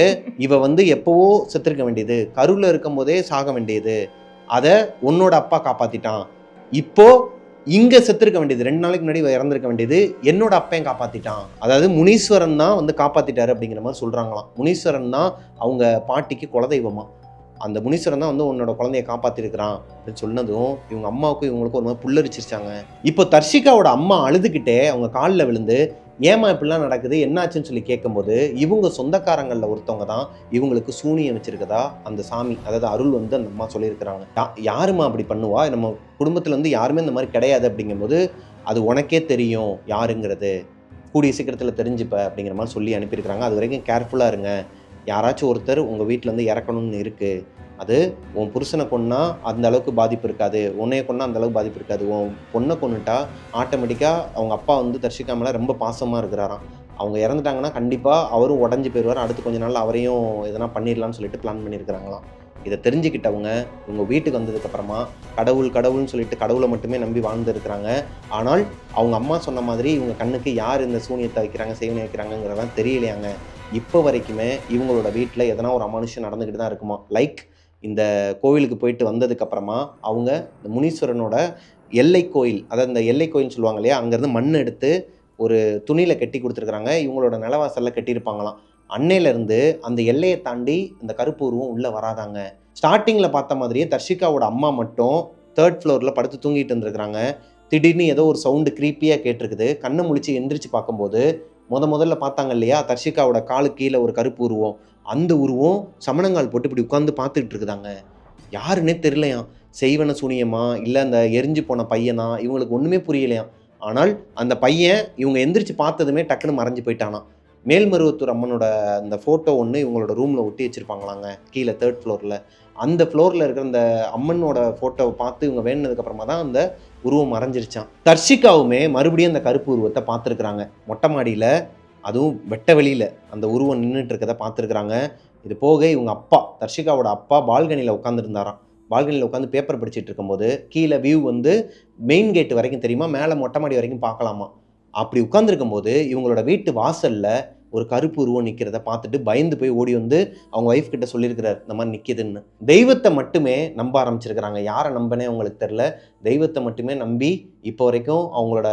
இவ வந்து எப்போவோ செத்துருக்க வேண்டியது, கருவில் இருக்கும் போதே சாக வேண்டியது, அதை உன்னோட அப்பா காப்பாற்றிட்டான், இப்போ இங்கே செத்துருக்க வேண்டியது, 2 நாளைக்கு முன்னாடி இறந்துருக்க வேண்டியது, என்னோட அப்பையும் காப்பாற்றிட்டான். அதாவது முனீஸ்வரன் தான் வந்து காப்பாற்றிட்டாரு அப்படிங்கிற மாதிரி சொல்கிறாங்களாம். முனீஸ்வரன் தான் அவங்க பாட்டிக்கு குலதெய்வமா. அந்த முனீஸ்வரன் தான் வந்து உன்னோட குழந்தைய காப்பாற்றிருக்கிறான் அப்படின்னு சொன்னதும் இவங்க அம்மாவுக்கும் இவங்களுக்கும் ஒரு மாதிரி புல்லரிச்சிருச்சாங்க. இப்போ தர்ஷிகாவோட அம்மா அழுதுகிட்டே அவங்க காலில் விழுந்து ஏமா இப்படிலாம் நடக்குது என்னாச்சுன்னு சொல்லி கேட்கும்போது இவங்க சொந்தக்காரங்களில் ஒருத்தவங்க தான் இவங்களுக்கு சூனியம் வச்சிருக்கதா அந்த சாமி, அதாவது அருள் வந்து அந்த அம்மா சொல்லியிருக்கிறாங்க. யாருமா அப்படி பண்ணுவா, நம்ம குடும்பத்தில் வந்து யாருமே இந்த மாதிரி கிடையாது அப்படிங்கும்போது அது உனக்கே தெரியும் யாருங்கிறது, கூடிய சீக்கிரத்தில் தெரிஞ்சுப்ப அப்படிங்கிற மாதிரி சொல்லி அனுப்பியிருக்கிறாங்க. அது வரைக்கும் கேர்ஃபுல்லாக இருங்க, யாராச்சும் ஒருத்தர் உங்கள் வீட்டில் வந்து இறக்கணும்னு இருக்குது, அது உன் புருஷனை கொன்னா அந்த அளவுக்கு பாதிப்பு இருக்காது, உன்னைய கொன்னா அந்த அளவுக்கு பாதிப்பு இருக்காது, உன் பொண்ணை கொன்னுட்டா ஆட்டோமேட்டிக்காக அவங்க அப்பா வந்து தர்ஷிகா மேலே ரொம்ப பாசமாக இருக்கிறாராம், அவங்க இறந்துட்டாங்கன்னா கண்டிப்பாக அவரும் உடஞ்சி போயிடுவார், அடுத்து கொஞ்ச நாள் அவரையும் எதனா பண்ணிடலாம்னு சொல்லிட்டு பிளான் பண்ணியிருக்கிறாங்களாம். இதை தெரிஞ்சுக்கிட்டவங்க இவங்க வீட்டுக்கு வந்ததுக்கப்புறமா கடவுள்னு சொல்லிட்டு கடவுளை மட்டுமே நம்பி வாழ்ந்துருக்கிறாங்க. ஆனால் அவங்க அம்மா சொன்ன மாதிரி இவங்க கண்ணுக்கு யார் இந்த சூனியத்தை வைக்கிறாங்க செய்வனை வைக்கிறாங்கிறதெல்லாம் தெரியலையாங்க. இப்போ வரைக்குமே இவங்களோட வீட்டில் எதனா ஒரு அமானுஷம் நடந்துக்கிட்டு தான் இருக்குமா. லைக் இந்த கோவிலுக்கு போயிட்டு வந்ததுக்கப்புறமா அவங்க இந்த முனீஸ்வரனோட எல்லை கோயில், அதாவது இந்த எல்லை கோயில்னு சொல்லுவாங்க இல்லையா, அங்கேருந்து மண் எடுத்து ஒரு துணியில் கட்டி கொடுத்துருக்குறாங்க, இவங்களோட நிலவாசலில் கட்டியிருப்பாங்களாம். அன்னையிலேருந்து அந்த எல்லையை தாண்டி இந்த கருப்பு உருவம் உள்ளே வராதாங்க. ஸ்டார்டிங்கில் பார்த்த மாதிரியே தர்ஷிகாவோட அம்மா மட்டும் 3rd ஃப்ளோரில் படுத்து தூங்கிட்டு இருந்திருக்கிறாங்க. திடீர்னு ஏதோ ஒரு சவுண்டு க்ரீப்பியாக கேட்டிருக்குது. கண்ணை முழிச்சு எந்திரிச்சு பார்க்கும்போது முதல்ல பார்த்தாங்க இல்லையா தர்ஷிகாவோட காலு கீழே ஒரு கருப்பு உருவம், அந்த உருவம் சமணங்கால் போட்டு இப்படி உட்காந்து பார்த்துக்கிட்டு இருக்குதாங்க. யாருன்னே தெரியலையாம், செய்வன சூனியமா இல்லை அந்த எரிஞ்சு போன பையனா, இவங்களுக்கு ஒன்றுமே புரியலையாம். ஆனால் அந்த பையன் இவங்க எந்திரிச்சு பார்த்ததுமே டக்குன்னு மறைஞ்சு போயிட்டானாம். மேல்மருவத்தூர் அம்மனோட அந்த ஃபோட்டோ ஒன்று இவங்களோட ரூமில் ஒட்டி வச்சுருப்பாங்களாங்க கீழே 3rd ஃப்ளோரில். அந்த ஃப்ளோரில் இருக்கிற அந்த அம்மனோட ஃபோட்டோவை பார்த்து இவங்க வேணுனதுக்கப்புறமா தான் அந்த உருவம் மறைஞ்சிருச்சான். தர்ஷிகாவுமே மறுபடியும் அந்த கருப்பு உருவத்தை பார்த்துருக்குறாங்க மொட்டை மாடியில், அதுவும் வெட்ட வெளியில் அந்த உருவம் நின்றுட்டு இருக்கதை பார்த்துருக்குறாங்க. இது போக இவங்க அப்பா, தர்ஷிகாவோட அப்பா பால்கனியில் உட்காந்துருந்தாராம். பால்கனியில் உட்காந்து பேப்பர் படிச்சுட்டு இருக்கும்போது கீழே வியூ வந்து மெயின் கேட்டு வரைக்கும் தெரியுமா, மேலே மொட்டை மாடி வரைக்கும் பார்க்கலாமா. அப்படி உட்காந்துருக்கும் போது இவங்களோட வீட்டு வாசலில் ஒரு கருப்பு உருவம் நிற்கிறத பார்த்துட்டு பயந்து போய் ஓடி வந்து அவங்க ஒய்ஃப் கிட்ட சொல்லியிருக்கிறார் இந்த மாதிரி நிற்கிதுன்னு. தெய்வத்தை மட்டுமே நம்ப ஆரம்பிச்சிருக்கிறாங்க. யாரை நம்பனே அவங்களுக்கு தெரில, தெய்வத்தை மட்டுமே நம்பி இப்போ வரைக்கும் அவங்களோட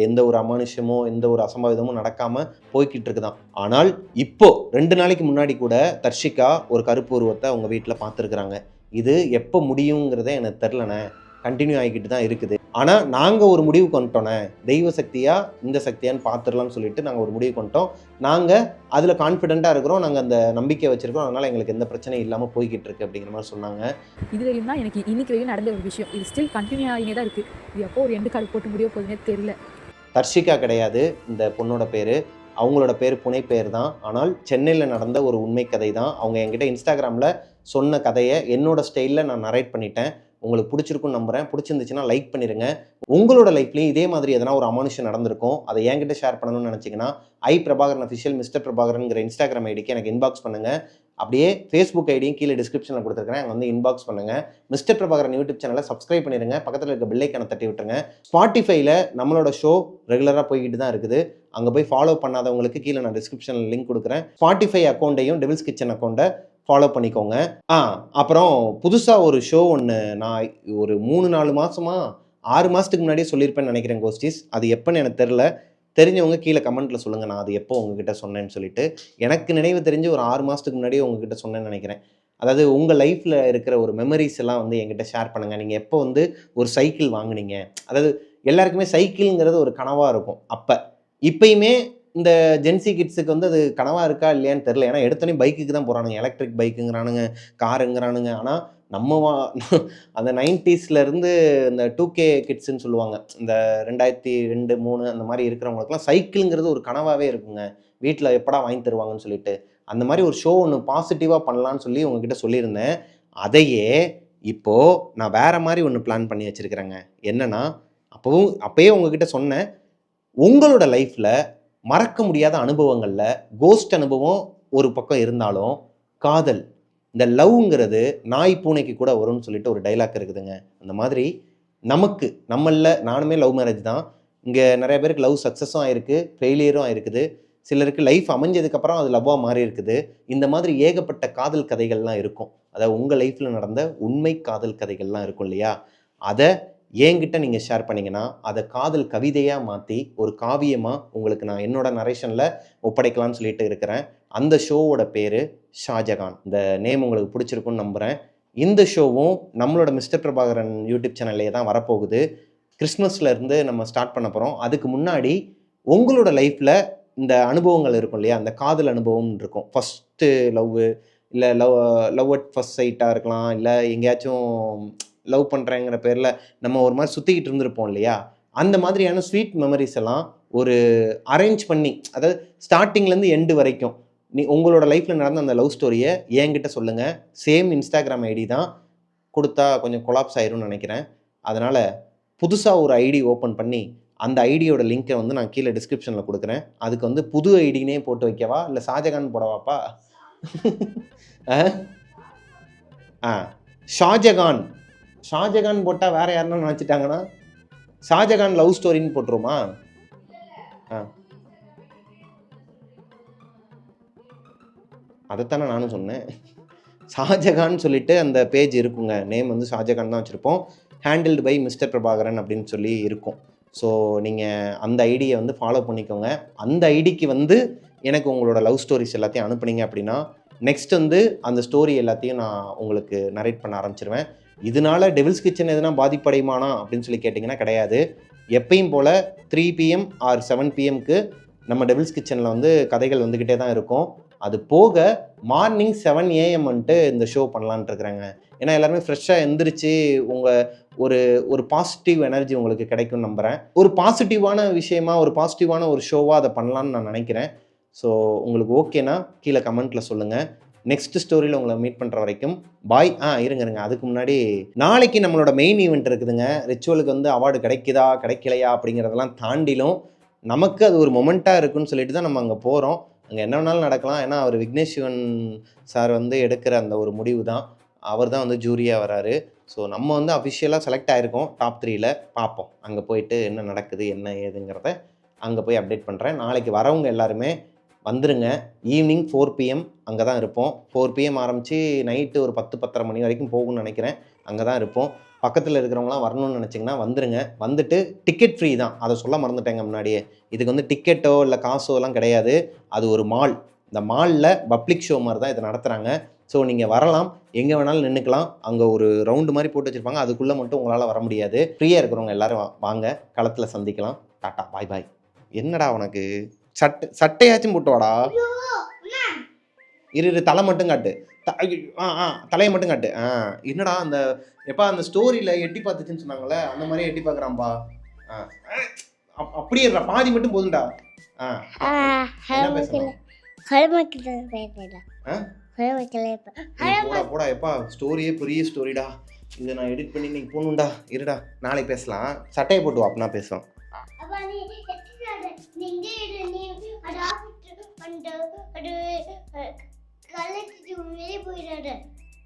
எந்த ஒரு அமானுஷமோ எந்த ஒரு அசம்பாவிதமும் நடக்காமல் போய்கிட்டு இருக்குதான். ஆனால் இப்போ 2 நாளைக்கு முன்னாடி கூட தர்ஷிகா ஒரு கருப்பு உருவத்தை அவங்க வீட்டில் பார்த்துருக்குறாங்க. இது எப்போ முடியுங்கிறத எனக்கு தெரிலண்ணே, கண்டினியூ ஆகிக்கிட்டு தான் இருக்குது. ஆனால் நாங்கள் ஒரு முடிவு கொண்டோண்ணே, தெய்வ சக்தியா இந்த சக்தியான்னு பார்த்துடலாம்னு சொல்லிட்டு நாங்கள் ஒரு முடிவு கொண்டோம். நாங்கள் அதில் கான்ஃபிடென்ட்டாக இருக்கிறோம், நாங்கள் அந்த நம்பிக்கை வச்சுருக்கோம், அதனால் எங்களுக்கு எந்த பிரச்சனையும் இல்லாமல் போய்கிட்டு இருக்கு அப்படிங்கிற மாதிரி சொன்னாங்க. இது வரையும் தான் எனக்கு இன்னைக்கு வரையும் நடந்த ஒரு விஷயம். இது ஸ்டில் கண்டினியூ ஆகினே தான் இருக்குது. இது எப்போ ஒரு எண்டு கார்டு போட்டு முடிய போகுதுன்னே தெரியல. தர்ஷிகா கிடையாது இந்த பொண்ணோட பேர், அவங்களோட பேர் புனை பேர் தான். ஆனால் சென்னையில் நடந்த ஒரு உண்மை கதை தான். அவங்க என்கிட்ட இன்ஸ்டாகிராமில் சொன்ன கதையை என்னோட ஸ்டைலில் நான் நரேட் பண்ணிட்டேன். உங்களுக்கு பிடிச்சிருக்குன்னு நம்புகிறேன். பிடிச்சிருந்துச்சுன்னா லைக் பண்ணிடுங்க. உங்களோட லைஃப்லையும் இதே மாதிரி எதனா ஒரு அமானுஷம் நடந்திருக்கும், அதை என்கிட்ட ஷேர் பண்ணணும்னு நினச்சிங்கன்னா பிரபாகரன் அஃபிஷியல் மிஸ்டர் பிரபாகரன்ங்கிற இன்ஸ்டாகிராம் ஐடிக்கு எனக்கு இன்பாக்ஸ் பண்ணுங்கள். அப்படியே ஃபேஸ்புக் ஐடியும் கீழே டிஸ்கிரிப்ஷனில் கொடுத்துருக்கேன், அங்கே வந்து இன்பாக்ஸ் பண்ணுங்கள். மிஸ்டர் பிரபாகரன் யூடியூப் சேனலை சப்ஸ்கிரைப் பண்ணிடுங்க, பக்கத்தில் இருக்க பெல் ஐக்கானை தட்டி விட்டுருங்க. ஸ்பாட்டிஃபைல நம்மளோட ஷோ ரெகுலராக போய்கிட்டு தான் இருக்குது, அங்கே போய் ஃபாலோ பண்ணாதவங்களுக்கு கீழே நான் டிஸ்கிரிப்ஷனில் லிங்க் கொடுக்குறேன். ஸ்பாட்டிஃபை அக்கௌண்ட்டையும் டெவில்ஸ் கிச்சன் அக்கௌண்ட்டை ஃபாலோ பண்ணிக்கோங்க. அப்புறம் புதுசாக ஒரு ஷோ ஒன்று நான் ஒரு 3-4 மாதமாக 6 மாதத்துக்கு முன்னாடியே சொல்லியிருப்பேன்னு நினைக்கிறேன் கோஸ்டிஸ். அது எப்போன்னு எனக்கு தெரில, தெரிஞ்சவங்க கீழே கமெண்ட்டில் சொல்லுங்கள் நான் அது எப்போ உங்ககிட்ட சொன்னேன்னு சொல்லிட்டு. எனக்கு நினைவு தெரிஞ்சு ஒரு 6 மாதத்துக்கு முன்னாடியே உங்ககிட்ட சொன்னேன்னு நினைக்கிறேன். அதாவது உங்கள் லைஃப்பில் இருக்கிற ஒரு மெமரிஸ் எல்லாம் வந்து என்கிட்ட ஷேர் பண்ணுங்கள். நீங்கள் எப்போ வந்து ஒரு சைக்கிள் வாங்குனீங்க, அதாவது எல்லாருக்குமே சைக்கிள்ங்கிறது ஒரு கனவாக இருக்கும். இப்போயுமே இந்த ஜென்சி கிட்ஸுக்கு வந்து அது கனவாக இருக்கா இல்லையான்னு தெரில. ஏன்னா எடுத்தோடனே பைக்குக்கு தான் போகிறானுங்க, எலக்ட்ரிக் பைக்குங்கிறானுங்க, காருங்கிறானுங்க. ஆனால் நம்ம அந்த 90ஸ்லேருந்து இந்த 2K கிட்ஸுன்னு சொல்லுவாங்க, இந்த 2002, 2003 அந்த மாதிரி இருக்கிறவங்களுக்குலாம் சைக்கிளுங்கிறது ஒரு கனவாகவே இருக்குங்க. வீட்டில் எப்படா வாங்கி தருவாங்கன்னு சொல்லிட்டு அந்த மாதிரி ஒரு ஷோ ஒன்று பாசிட்டிவாக பண்ணலான்னு சொல்லி உங்ககிட்ட சொல்லியிருந்தேன். அதையே இப்போது நான் வேறு மாதிரி ஒன்று பிளான் பண்ணி வச்சுருக்கிறேங்க. என்னென்னா, அப்போயே உங்ககிட்ட சொன்னேன், உங்களோட லைஃப்பில் மறக்க முடியாத அனுபவங்களில் கோஸ்ட் அனுபவம் ஒரு பக்கம் இருந்தாலும் காதல், இந்த லவ்ங்கிறது நாய் பூனைக்கு கூட வரும்னு சொல்லிட்டு ஒரு டைலாக் இருக்குதுங்க. அந்த மாதிரி நம்மளில் நானுமே லவ் மேரேஜ் தான். இங்கே நிறைய பேருக்கு லவ் சக்ஸஸும் ஆகிருக்கு, ஃபெயிலியரும் ஆகிருக்குது. சிலருக்கு லைஃப் அமைஞ்சதுக்கப்புறம் அது லவ்வாக மாறி இருக்குது. இந்த மாதிரி ஏகப்பட்ட காதல் கதைகள்லாம் இருக்கும். அதாவது உங்கள் லைஃப்பில் நடந்த உண்மை காதல் கதைகள்லாம் இருக்கும் இல்லையா, அதை என்கிட்ட நீங்கள் ஷேர் பண்ணிங்கன்னா அதை காதல் கவிதையாக மாற்றி ஒரு காவியமாக உங்களுக்கு நான் என்னோட நரேஷனில் ஒப்படைக்கலாம்னு சொல்லிட்டு இருக்கிறேன். அந்த ஷோவோட பேர் ஷாஜகான். இந்த நேம் உங்களுக்கு பிடிச்சிருக்குன்னு நம்புகிறேன். இந்த ஷோவும் நம்மளோட மிஸ்டர் பிரபாகரன் யூடியூப் சேனல்லே தான் வரப்போகுது. கிறிஸ்மஸ்லேருந்து நம்ம ஸ்டார்ட் பண்ண போகிறோம். அதுக்கு முன்னாடி உங்களோட லைஃப்பில் இந்த அனுபவங்கள் இருக்கும் இல்லையா, அந்த காதல் அனுபவம் இருக்கும். ஃபஸ்ட்டு லவ்வு, இல்லை லவ் அட் ஃபர்ஸ்ட் சைட்டாக இருக்கலாம், இல்லை எங்கேயாச்சும் லவ் பண்ணுறேங்கிற பேரில் நம்ம ஒரு மாதிரி சுற்றிக்கிட்டு இருந்திருப்போம் இல்லையா, அந்த மாதிரியான ஸ்வீட் மெமரிஸ் எல்லாம் ஒரு அரேஞ்ச் பண்ணி, அதாவது ஸ்டார்டிங்லேருந்து எண்டு வரைக்கும் உங்களோட லைஃப்பில் நடந்த அந்த லவ் ஸ்டோரியை என்கிட்ட சொல்லுங்கள். சேம் இன்ஸ்டாகிராம் ஐடி தான், கொடுத்தா கொஞ்சம் கொலாப்ஸ் ஆயிரும்னு நினைக்கிறேன். அதனால் புதுசாக ஒரு ஐடி ஓப்பன் பண்ணி அந்த ஐடியோட லிங்க்கை வந்து நான் கீழே டிஸ்கிரிப்ஷனில் கொடுக்குறேன். அதுக்கு வந்து புது ஐடினே போட்டு வைக்கவா, இல்லை ஷாஜகான் போடவாப்பா? ஷாஜகான் ஷாஜகான் போட்டால் வேறு யாருன்னா நினச்சிட்டாங்கன்னா ஷாஜகான் லவ் ஸ்டோரின்னு போட்டுருமா? அதைத்தானே நானும் சொன்னேன். ஷாஜகான் சொல்லிட்டு அந்த பேஜ் இருக்குங்க. நேம் வந்து ஷாஜகான் தான் வச்சுருப்போம். ஹேண்டில்டு பை மிஸ்டர் பிரபாகரன் அப்படின்னு சொல்லி இருக்கும். ஸோ நீங்கள் அந்த ஐடியை வந்து ஃபாலோ பண்ணிக்கோங்க. அந்த ஐடிக்கு வந்து எனக்கு உங்களோட லவ் ஸ்டோரிஸ் எல்லாத்தையும் அனுப்புனீங்க அப்படின்னா நெக்ஸ்ட் வந்து அந்த ஸ்டோரி எல்லாத்தையும் நான் உங்களுக்கு நரேட் பண்ண ஆரம்பிச்சிருவேன். இதனால டெவில்ஸ் கிச்சன் எதுனா பாதிப்படையுமானா அப்படின்னு சொல்லி கேட்டிங்கன்னா கிடையாது. எப்பயும் போல் 3 PM ஆர் 7 PMக்கு நம்ம டெவில்ஸ் கிச்சனில் வந்து கதைகள் வந்துக்கிட்டே தான் இருக்கும். அது போக மார்னிங் 7 AM வந்துட்டு இந்த ஷோ பண்ணலான்ட்டு இருக்கிறாங்க. ஏன்னா எல்லாருமே ஃப்ரெஷ்ஷாக எந்திரிச்சு ஒரு பாசிட்டிவ் எனர்ஜி உங்களுக்கு கிடைக்கும்னு நம்புகிறேன். ஒரு பாசிட்டிவான விஷயமா, ஒரு பாசிட்டிவான ஒரு ஷோவாக அதை பண்ணலான்னு நான் நினைக்கிறேன். ஸோ உங்களுக்கு ஓகேனா கீழே கமெண்ட்டில் சொல்லுங்கள். நெக்ஸ்ட் ஸ்டோரியில் உங்களை மீட் பண்ணுற வரைக்கும் பாய். இருங்க அதுக்கு முன்னாடி நாளைக்கு நம்மளோட மெயின் ஈவெண்ட் இருக்குதுங்க. ரிச்சுவலுக்கு வந்து அவார்டு கிடைக்குதா கிடைக்கலையா அப்படிங்கிறதெல்லாம் தாண்டிலும் நமக்கு அது ஒரு மொமெண்ட்டாக இருக்குன்னு சொல்லிட்டு தான் நம்ம அங்கே போகிறோம். அங்கே என்ன வேணாலும் நடக்கலாம். ஏன்னா அவர் விக்னேஷ் சிவன் சார் வந்து எடுக்கிற அந்த ஒரு முடிவு தான். அவர் தான் வந்து ஜூரியாக வராரு. ஸோ நம்ம வந்து அஃபிஷியலாக செலக்ட் ஆகிருக்கோம் டாப் 3ல். பார்ப்போம் அங்கே போயிட்டு என்ன நடக்குது என்ன ஏதுங்கிறத அங்கே போய் அப்டேட் பண்ணுறேன். நாளைக்கு வரவங்க எல்லாருமே வந்துருங்க. ஈவினிங் 4 PM அங்கே தான் இருப்போம். 4 PM ஆரம்பித்து நைட்டு ஒரு 10-10:30 மணி வரைக்கும் போகும்னு நினைக்கிறேன். அங்கே தான் இருப்போம். பக்கத்தில் இருக்கிறவங்களாம் வரணும்னு நினச்சிங்கன்னா வந்துருங்க. வந்துட்டு டிக்கெட் ஃப்ரீ தான். அதை சொல்ல மறந்துட்டேங்க முன்னாடியே. இதுக்கு வந்து டிக்கெட்டோ இல்லை காசோ எல்லாம் கிடையாது. அது ஒரு மால். இந்த மாலில் பப்ளிக் ஷோ மாதிரி தான் இதை நடத்துகிறாங்க. ஸோ நீங்கள் வரலாம், எங்கே வேணாலும் நின்றுக்கலாம். அங்கே ஒரு ரவுண்டு மாதிரி போட்டு வச்சுருப்பாங்க. அதுக்குள்ளே மட்டும் உங்களால் வர முடியாது. ஃப்ரீயாக இருக்கிறவங்க எல்லோரும் வாங்க, களத்தில் சந்திக்கலாம். டாட்டா பாய் பாய். என்னடா உனக்கு சட்டையாச்சும் போட்டு வாடா. இரு தலை மட்டும் காட்டு. தலையை மட்டும் காட்டு. என்னடா அந்த அந்த ஸ்டோரியில் எட்டி பார்த்துச்சுன்னு சொன்னாங்களே, அந்த மாதிரியே எட்டி பார்க்குறான்பா. அப்படியே பாதி மட்டும் போதுண்டா. என்ன பேசணும்? போடா எப்பா, ஸ்டோரியே பெரிய ஸ்டோரிடா. இதை நான் எடிட் பண்ணி நீங்க போகணும்டா. இருடா நாளைக்கு பேசலாம். சட்டையை போட்டு வா, அப்படின்னா பேசுவோம்.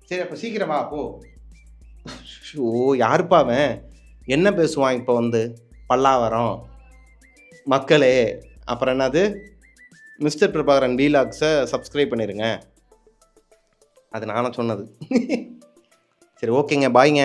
சரி அப்போ சீக்கிரம் வா போ. ஓ யாருப்பா அவன்? என்ன பேசுவான் இப்போ வந்து? பல்லாவரம் மக்களே. அப்புறம் என்னது, மிஸ்டர் பிரபாகரன் வீலாக்ஸை சப்ஸ்கிரைப் பண்ணிடுங்க. அது நானும் சொன்னது. சரி ஓகேங்க, பாய்ங்க.